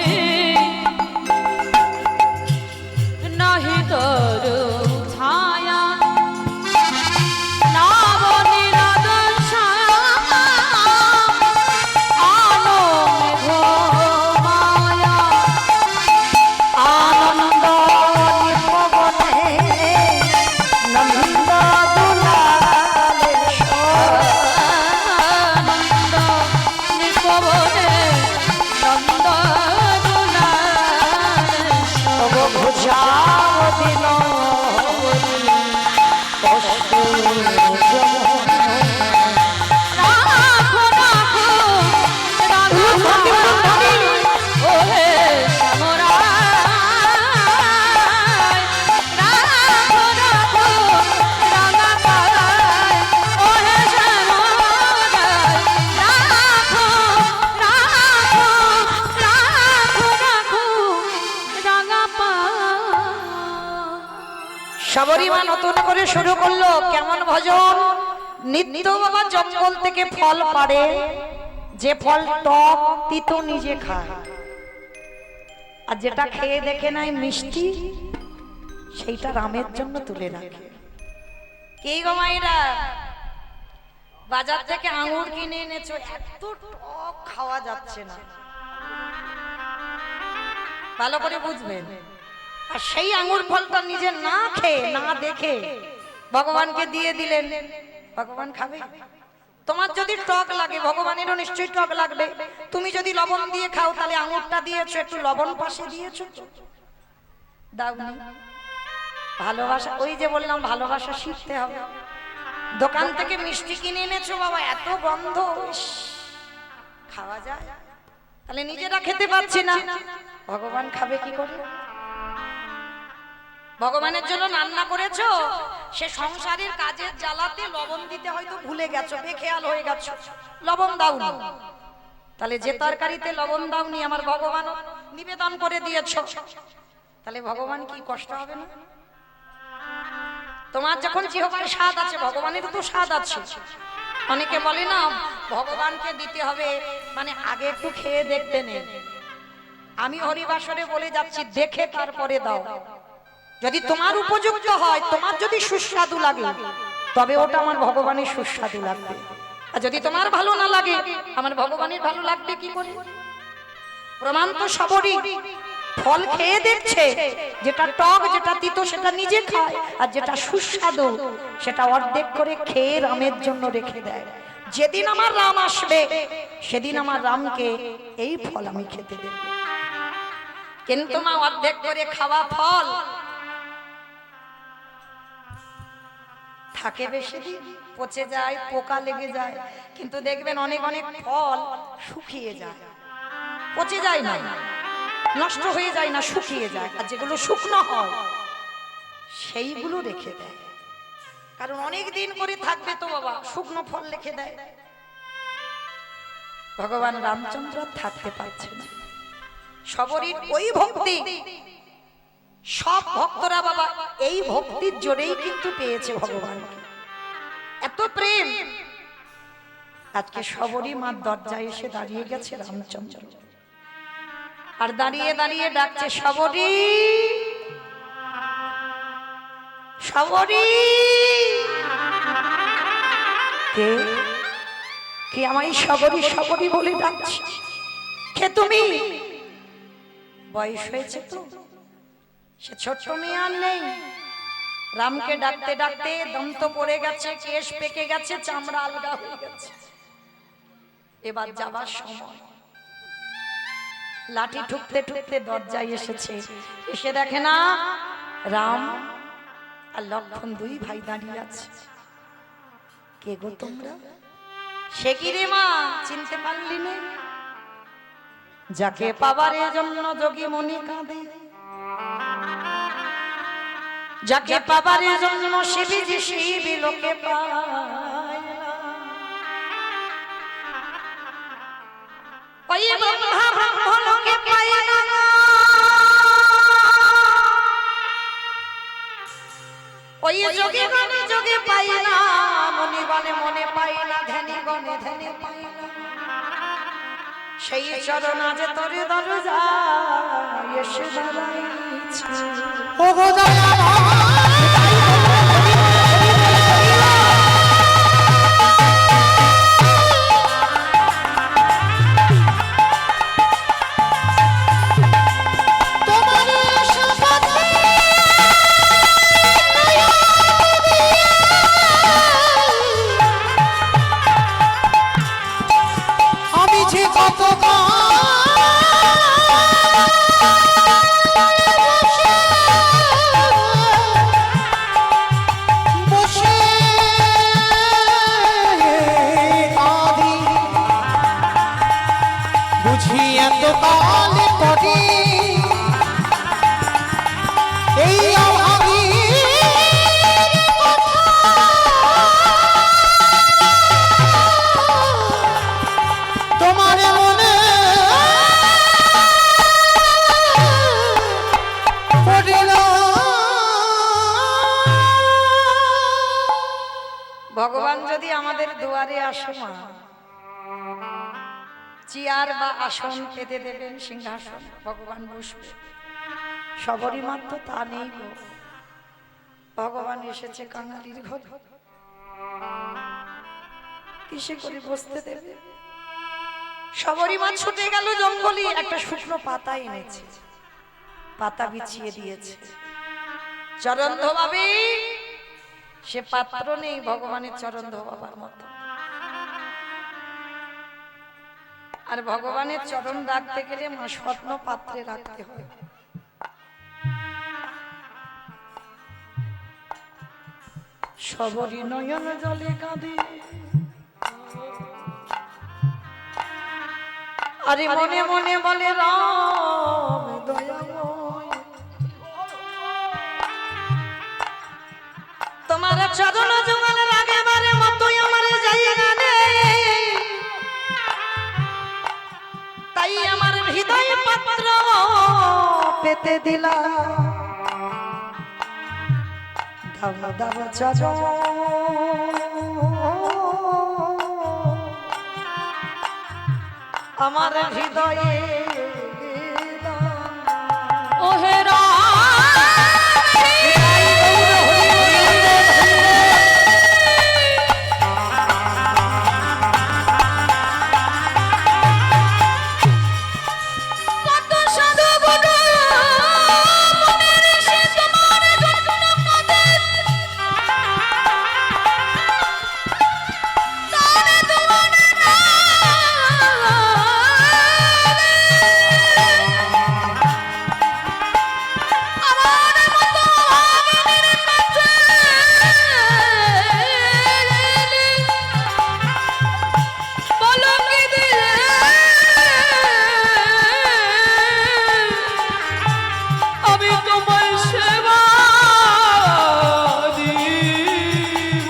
নাহি তোর ছায়া নাম নীলাদশা আলো মেঘ মায়া আনন্দ নিপবনে নন্দ দুলালে আনন্দ নিপবনে নন্দ সব বুঝাও দিন কষ্ট রাখো রাখো রাখো ওহে শ্যামরা রাখো রাখো রাঙা পাড়ায় ওহে শ্যামরা রাখো রাখো রাখো রাখো রাঙা পাড়ায়। সবরী মা নতুন করে শুরু করলো কেমন ভজন। নিত্য বাবা জঙ্গল থেকে ফল পাড়ে, যে ফল টক তিতো নিজে খায়, আর যেটা খেয়ে দেখে নাই মিষ্টি, সেইটা রামের জন্য তুলে রাখে। কি গো মাইরা, বাজার থেকে আঙুর কিনে এনেছো, এত টক খাওয়া যাচ্ছে না, ভালো করে বুঝবেন। আর সেই আঙুর ফলটা নিজে না খেয়ে না দেখে ভগবানকে দিয়ে দিলেন, ভগবান খাবে? তোমার যদি টক লাগে ভগবানেরও নিশ্চয়ই টক লাগবে। তুমি যদি লবণ দিয়ে খাও তাহলে আঙুরটা দিয়েছো, একটু লবণ পাশে দিয়েছো তো? দাওনি। ভালোবাসা, ওই যে বললাম ভালোবাসা শিখতে হবে। দোকান থেকে মিষ্টি কিনে এনেছো বাবা, এত গন্ধ, ইস, খাওয়া যায়? তাহলে নিজেরা খেতে পাচ্ছি না, ভগবান খাবে কি করে? ভগবানের জন্য রান্না করেছো, সে সংসারের কাজের জ্বালাতে লবণ দিতে হয়তো ভুলে গেছো, বেখেয়াল হয়ে গেছো, লবণ দাওনি। তাহলে যে তরকারিতে লবণ দাওনি আমার ভগবান নিবেদন করে দিয়েছো, তাহলে ভগবান কি কষ্ট হবে না? তোমার যখন জিহ্বার স্বাদ আছে, ভগবানের তো স্বাদ আছে। অনেকে বলে না ভগবানকে দিতে হবে, মানে আগে একটু খেয়ে দেখতে নেই। আমি হরিবাসরে বলে যাচ্ছি, দেখে তারপরে দাও। যদি তোমার উপযুক্ত হয়, তোমার যদি সুস্বাদু লাগে, তবে ওটা আমার ভগবানের সুস্বাদু লাগবে। আর যদি তোমার ভালো না লাগে, আমার ভগবানের ভালো লাগবে কি করে? প্রমাণ তো সবরই। ফল খেয়ে দেখছে, যেটা টক যেটা তিতো সেটা নিজে খায়, আর যেটা সুস্বাদু সেটা অর্ধেক করে খেয়ে রামের জন্য রেখে দেয়। যেদিন আমার রাম আসবে, সেদিন আমার রামকে এই ফল আমি খেতে দেব। কিন্তু মা অর্ধেক করে খাওয়া ফল থাকে বেশি দিন, পচে যায়, পোকা লেগে যায়। কিন্তু দেখবেন অনেক অনেক ফল শুকিয়ে যায়, পচে যায় না, নষ্ট হয়ে যায় না, শুকিয়ে যায়। আর যেগুলো শুকনো হয় সেইগুলো রেখে দেয়, কারণ অনেক দিন করে থাকবে তো বাবা, শুকনো ফল রেখে দেয়। ভগবান রামচন্দ্র থাকতে পারছে না, সবরই ওই ভক্তি। সব ভক্তরা বাবা এই ভক্তির জোরেই কিন্তু পেয়েছে ভগবানকে, এত প্রেম। আজকে সবরই মার দরজায় এসে দাঁড়িয়ে গেছে রামচন্দ্র, আর দাঁড়িয়ে দাঁড়িয়ে ডাকছে সবরী, সবরী। কে কে আমায় সবরী সবরী বলে ডাকছে? কে তুমি? বয়স হয়েছে তো, সে ছোট্ট মেয়ে আর নেই। রামকে ডাকতে ডাকতে দন্ত পড়ে গেছে, কেশ পেকে গেছে, চামড়া আলগা হয়ে গেছে। এবার যাবার সময়। লাঠি ঠুকতে ঠুকতে দরজায় এসেছে, এসে দেখে না রাম আর লক্ষণ দুই ভাই দাঁড়িয়ে আছে। কে গো তোমরা? সে কি রে মা, চিনতে পারলি না? যাকে পাবার জন্য যোগী মনি কাঁদে, যাকে পাবার জন্য শিবজি শিবি লোকে পায় না। ওই ব্রহ্মা ব্রহ্ম লোকে পায় না, ওই যোগে গণে যোগে পায় না, মনি গণে মনে পায় না, ধ্যানে গণে ধ্যানে পায় না। সেই চরণ আজ তোর দরজা এসে দাঁড়াইছে। ও গো আমি যে কত ভগবান যদি আমাদের দুয়ারে আসে মা, চেয়ার বা আসন পেতে দেবেন, সিংহাসন, ভগবান বসবে। সবরই মাত্র তা নেই গো, ভগবান এসেছে কাঙালির ঘর, কিসে করে বসতে দেবে? সবরই মা ছুটে গেল জঙ্গলে, একটা শুকনো পাতা এনেছে, পাতা বিছিয়ে দিয়েছে, চরণ ধোবাবে। সে পাত্র নেই ভগবানের চরণ ধোবাবার মতো। আর ভগবানের চরণ রাখতে গেলে মা স্বর্ণ পাত্রে রাখতে হয়। সবরি নয়ন জলে কাঁদে, আরে মনে মনে বলে রাম দয়াময়, তোমার চরণ যুগল লাগে বারে মতোই আমার জায়গা নেই, তাই আমার হৃদয় পাত্র পেতে দিলা দাও দাও চরণ, আমার হৃদয়ে ওহে রাম কত সাধু গুণ মনের সে তোমার জন্য কাঁদে, তারে তোমার আমার মতো ভাগিনীর কাছে বলো কি দিলে আমি তোমার সেবা দিব,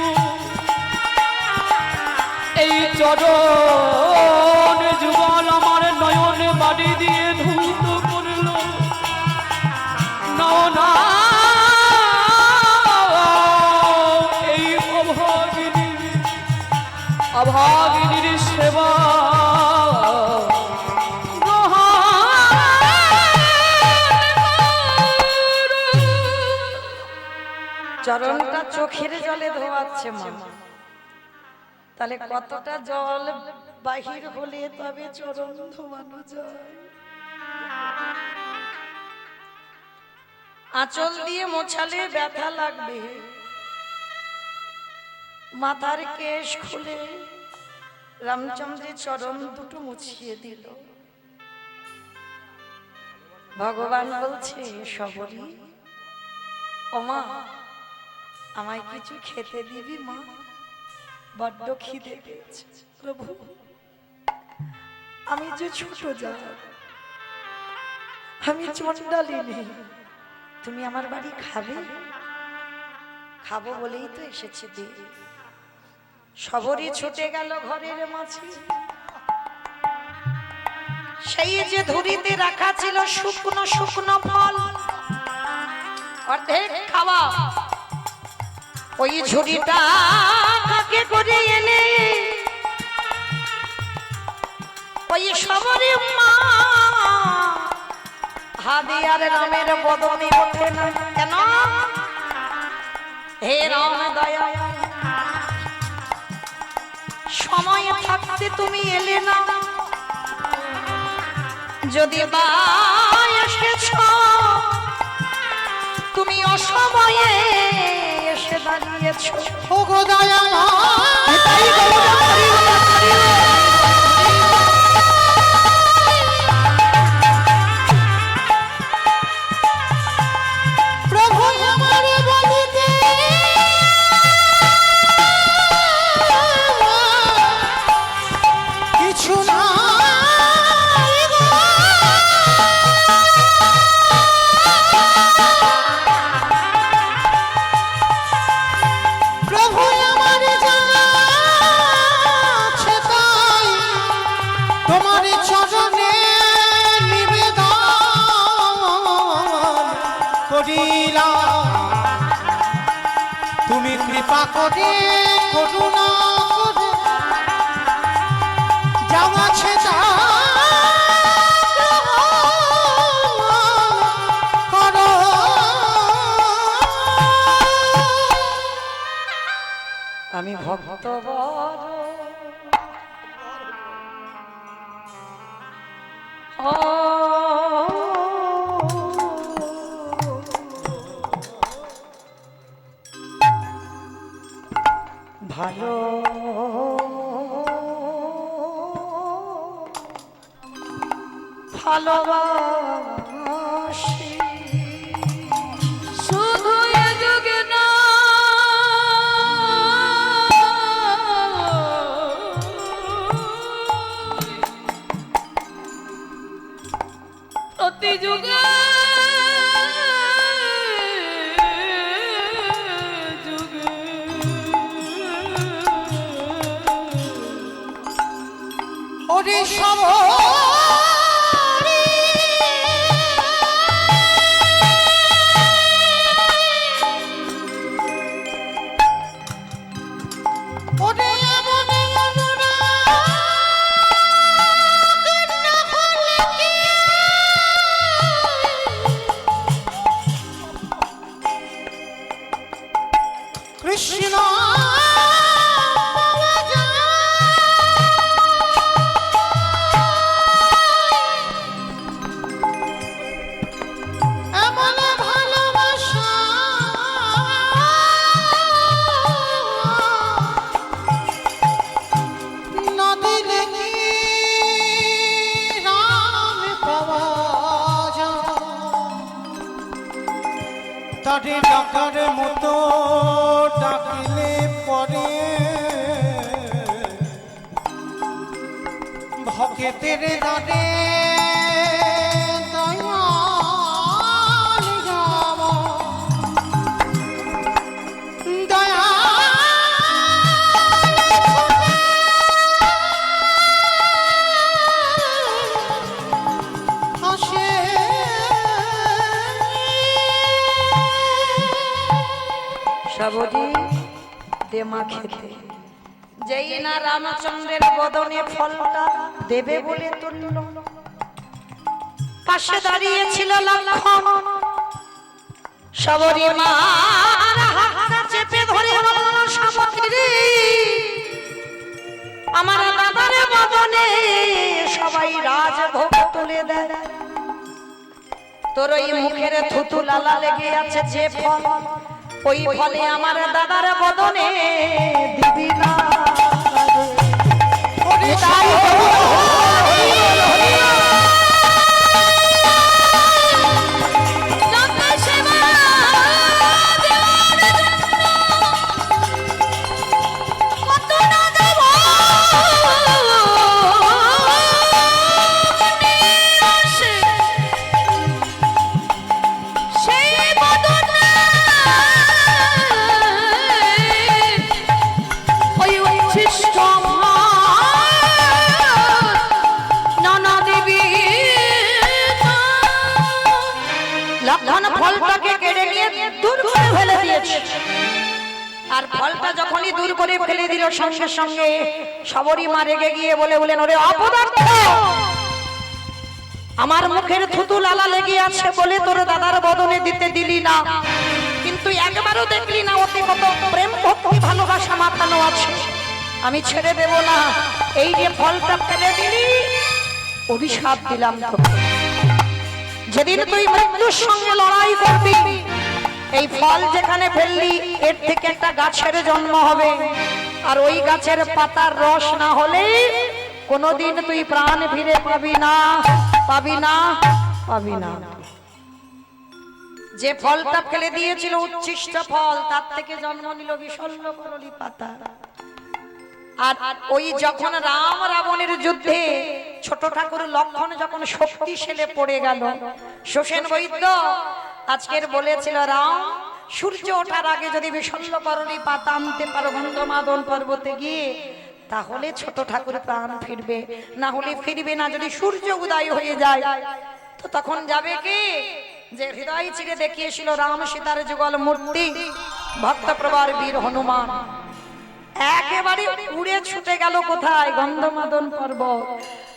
এই চরণ যুগল আমার নয়ন বাড়ি দিয়ে ধূত করল, নাও না এই অভাগিনীর সেবা চরণটা চোখের জলে ধোয়াচ্ছে মা, তাহলে কতটা জল বাহির হলে তবে চরণ ধোয়ানো যায়। আঁচল দিয়ে মোছালে ব্যথা লাগবে, মাথার কেশ খুলে রামচন্দ্রের চরণ দুটো মুছিয়ে দিল। ভগবান বলছে সবরি ও মা, আমায় কিছু খেতে দিবি মা, বড্ড খিদে পেয়েছে। প্রভু আমি যে ছোট যা, আমি চণ্ডালিনী, তুমি আমার বাড়ি খাবে? খাবো বলেই তো এসেছি দি। সবরই ছুটে গেল ঘরের মাঝে, সেই যে ধুরিতে রাখা ছিল শুকনো শুকনো ফল, অর্ধেক খাওয়া, ওই ঝুড়িটা কাকে করে এনে ওই সবরি মা হাদি আর রামের বদনে ওঠে না কেন? হে রাম দয়া, সময় থাকতে তুমি এলে না, যদি বা এসেছ তুমি অসময়ে এসে দাঁড়িয়েছ। ও গো প্রভু আমার বলিতে কিছু না, প্রভু আমার জানা আছে তাই তোমার চরণে নিবেদন করিলাম, তুমি কৃপা করে করুণা করে যা আছে তা করো। আমি ভক্ত বড় ও ভালো ভালোবাসি। শুধু এ যুগে না প্রতি যুগে যুগে ওরে সব ওরে এমন কৃষ্ণ এমন ভালোবাসা না দিলে কি রাম পাওয়া যায়? তারে ডাকার মতো ডাকলে পরে ভকেতের দাঁড়ে দয়াল যাব দয়াল আসে সবজি দেমা খেতে, যেই না রামচন্দ্রের বদনে ফলটা দেবে বলে তুলল, পাশে দাঁড়িয়েছিল লক্ষণ। সবরি মার হাতটা চেপে ধরে বলল, সবরি আমার দাদার বদনে সবাই রাজভোগ তুলে দেয়, তোর ওই মুখের থুতু লালা লেগে আছে যে ফল, ওই ফলে আমার দাদার বদনে দিবি না। তাই ফলটাকে কেড়ে নিয়ে দূর করে ফেলে দিয়েছে। আর ফলটা যখনই দূর করে ফেলে দিল, সঙ্গে সঙ্গে সবরি মা রেগে গিয়ে বলেন, ওরে অপদার্থ, আমার মুখের থুতু লালা লেগে আছে বলে তোর দাদার বদনে দিতে দিলি না, কিন্তু একবারও দেখলি না ওতে কত প্রেম ভক্তি ভালোবাসা মাখানো আছে, আমি ছেড়ে দেব না। এই যে ফলটা ফেলে দিলি, অভিশাপ দিলাম তোকে, যেদিন তুই মৃত্যুর সঙ্গে লড়াই করবি, এই ফল যেখানে ফেললি এর থেকে একটা গাছের জন্ম হবে, আর ওই গাছের পাতার রস না হলে কোনোদিন তুই প্রাণ ফিরে পাবি না, পাবি না, পাবি না। যে ফলটা ফেলে দিয়েছিল উচ্ছিষ্ট ফল, তার থেকে জন্ম নিল বিশল্য করলি পাতা। আর ওই যখন রাম রাবণের যুদ্ধে ছোট ঠাকুর লক্ষণ যখন শক্তিশালী পড়ে গেল, শোষণ বৈদ্য আজকের বলেছিল, রাম সূর্য ওঠার আগে যদি বিশল্য করলি পাতা আনতে পারো গন্ধমাদন পর্বতে গিয়ে, তাহলে ছোট ঠাকুর প্রাণ ফিরবে, না হলে ফিরবে না। যদি সূর্য উদয় হয়ে যায় তো তখন যাবে কি? যে হৃদয় চিরে দেখিয়েছিল রাম সীতার যুগল মূর্তি ভক্ত প্রবার বীর হনুমান, একেবারে উড়ে ছুটে গেল কোথায়? গন্ধমাদন পর্বত।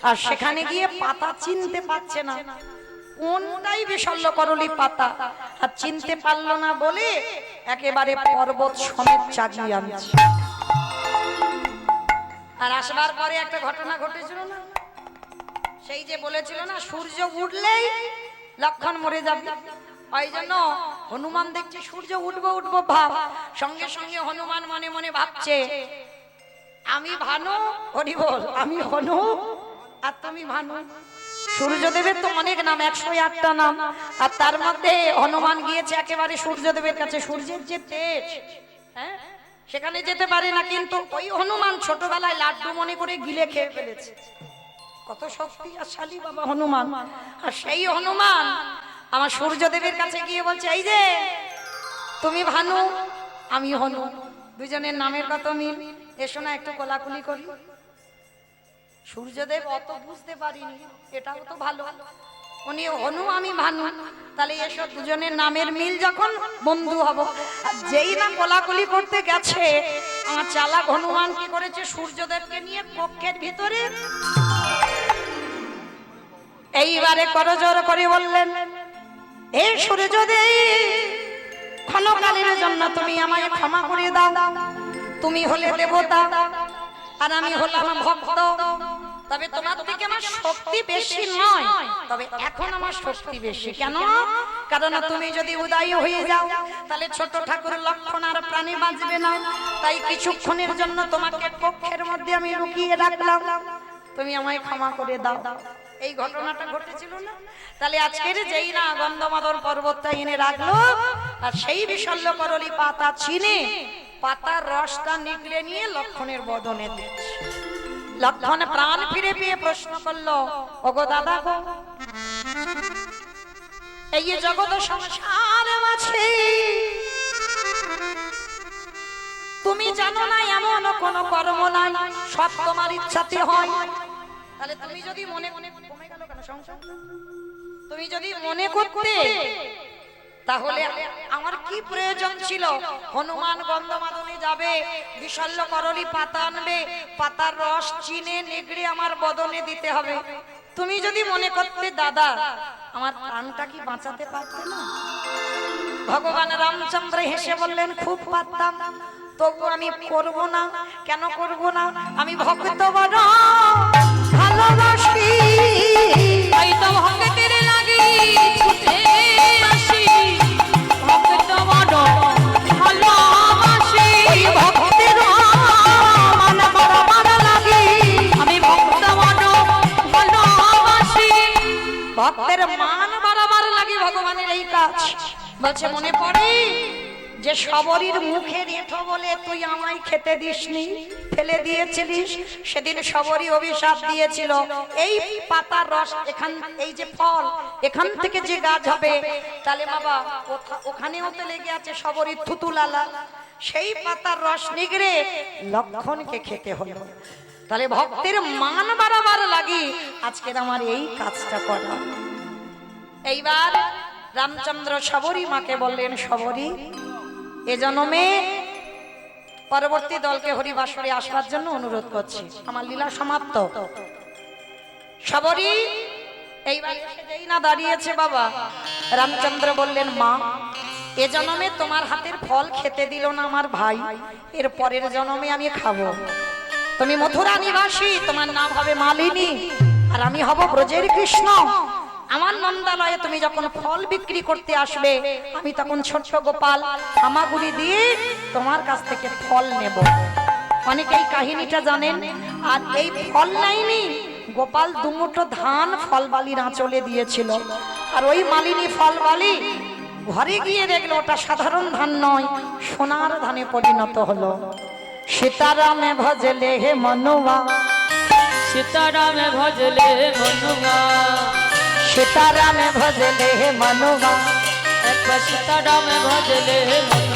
আর সেখানে গিয়ে পাতা চিনতে পারছে না কোনটাই বিশল্য করলি পাতা, আর চিনতে পারলো না বলে একেবারে পর্বত সমেত চাগিয়ে আনছে। আর আসবার পরে একটা ঘটনা ঘটেছিল না, সেই যে বলেছিল না সূর্য উঠলেই লক্ষণ মরে যাবে, ওই জন্য হনুমান দেখছে সূর্য উঠবো উঠবো ভাব, সঙ্গে সঙ্গে হনুমান মনে মনে ভাবছে, আমি ভানু, হরি বল, আমি হনু আর তুমি ভানু, সূর্যদেবের তো অনেক নাম, 108টা নাম, আর তার মধ্যে হনুমান গিয়েছে একেবারে সূর্যদেবের কাছে। সূর্যের যে তেজ, হ্যাঁ, সেখানে যেতে পারে না, কিন্তু ওই হনুমান ছোটবেলায় লাড্ডু মনে করে গিলে খেয়ে ফেলেছে। কত শক্তিশালী বাবা হনুমান। আর সেই হনুমান আমার সূর্যদেবের কাছে গিয়ে বলছে, এই যে তুমি ভানু, আমি হনু, দুজনের নামের কত মিল, এসো না একটু কোলাকুলি করি। সূর্যদেব অত বুঝতে পারিনি, এটাও তো ভালো, উনি হনু আমি ভানু, তাহলে এসো দুজনের নামের মিল যখন বন্ধু হব। আর যেই না কোলাকুলি করতে গেছে, আমার চালাক হনুমান কি করেছে, সূর্যদেবকে নিয়ে কক্ষের ভিতরে এইবারে করজোর করে বললেন, এই সূর্যদেব, ক্ষণকালের জন্য তুমি আমায় ক্ষমা করে দাও। তুমি হলে দেবতা আর আমি হলাম ভক্ত, তবে তোমার থেকে আমার শক্তি বেশি নয়, তবে এখন আমার শক্তি বেশি। কেন? কারণ তুমি যদি উদয় হয়ে যাও, তাহলে ছোট ঠাকুর লক্ষণ আর প্রাণী বাঁচবে না। তাই কিছুক্ষণের জন্য তোমাকে কক্ষের মধ্যে আমি লুকিয়ে রাখলাম, তুমি আমায় ক্ষমা করে দাও। এই ঘটনাটা ঘটেছিল না? তাহলে আজকের যেই না গন্ধমাদন পর্বতটা এনে রাখলো, আর সেই বিশল্য করলি পাতা চিনে পাতার রসটা নিগড়ে নিয়ে লক্ষণের বদনে দিচ্ছে। লক্ষণ প্রাণ ফিরে পেয়ে প্রশ্ন করলো, ওগো দাদা গো, এই যে জগৎ সংসার আছে, তুমি জানো না এমন কোন কর্ম নাই সব তোমার ইচ্ছাতে হয়। তাহলে তুমি যদি মনে কমে গেল কেন সংসার? তুমি যদি মনে করতে, তাহলে আমার কি প্রয়োজন ছিল? হনুমান গন্ধমাদনে যাবে, বিশল্য করলি পাতা আনবে, পাতার রস চিনে নেগড়ে আমার বদনে দিতে হবে। তুমি যদি মনে করতে দাদা, আমার প্রাণটা কি বাঁচাতে পারতে না? ভগবান রামচন্দ্র হেসে বললেন, খুব পারতাম, তবু আমি করব না। কেন করব না? আমি ভক্ত বড় ভালোবাসি, তাই তো ভক্তের লাগি ছুটে আসি, ভক্ত বড় ভালোবাসি, ওই ভক্তের মান বাড়াবার লাগি, আমি ভক্ত বড় ভালোবাসি। ভক্তের মান বাড়াবার লাগি ভগবানের এই কাজ। বলছে, মনে পড়ে যে সবরীর মুখের এঁঠো বলে তুই আমায় খেতে দিসনি, ফেলে দিয়েছিলিস। সেদিন সবরী অভিশাপ দিয়েছিল, এই পাতার রস, এখান এই যে ফল, এখান থেকে যে গাছ হবে, তাহলে বাবা ওখানেও তো লেগে আছে সবরীর থুতুলালা, সেই পাতার রস নিগড়ে লক্ষণকে খেতে হলো। তাহলে ভক্তের মান বাড়াবার লাগি আজকের আমার এই কাজটা করা। এইবার রামচন্দ্র সবরী মাকে বললেন, সবরী, এ জন্মে পরবর্তী দলকে হরিবাসরে আসবার জন্য অনুরোধ করছি, আমার লীলা সমাপ্ত। সবরী এইবার এসে যেই না দাঁড়িয়েছে, বাবা রামচন্দ্র বললেন, মা, এ জন্মে তোমার হাতের ফল খেতে দিল না আমার ভাই, এর পরের জন্মে আমি খাবো। তুমি মথুরা নিবাসী, তোমার নাম হবে মালিনী, আর আমি হব ব্রজের কৃষ্ণ। আমার নন্দালয়ে তুমি যখন ফল বিক্রি করতে আসবে, আমি তখন ছোট্ট গোপাল হামাগুড়ি দিয়ে তোমার কাছ থেকে ফল নেব। অনেকে এই কাহিনীটা জানেন। আর এই ফল নাইনি, গোপাল দুমুঠো ধান ফলবালির আঁচলে দিয়েছিল, আর ওই মালিনী ফলবালি ঘরে গিয়ে দেখলো ওটা সাধারণ ধান নয়, সোনার ধানে পরিণত হলো। সীতারামে ভজলে হে মনুয়া, সীতারামে ভজলে মনুয়া, সীতারামে ভজলে হে মনুয়া, একবার সীতারামে ভজলে মনুয়া।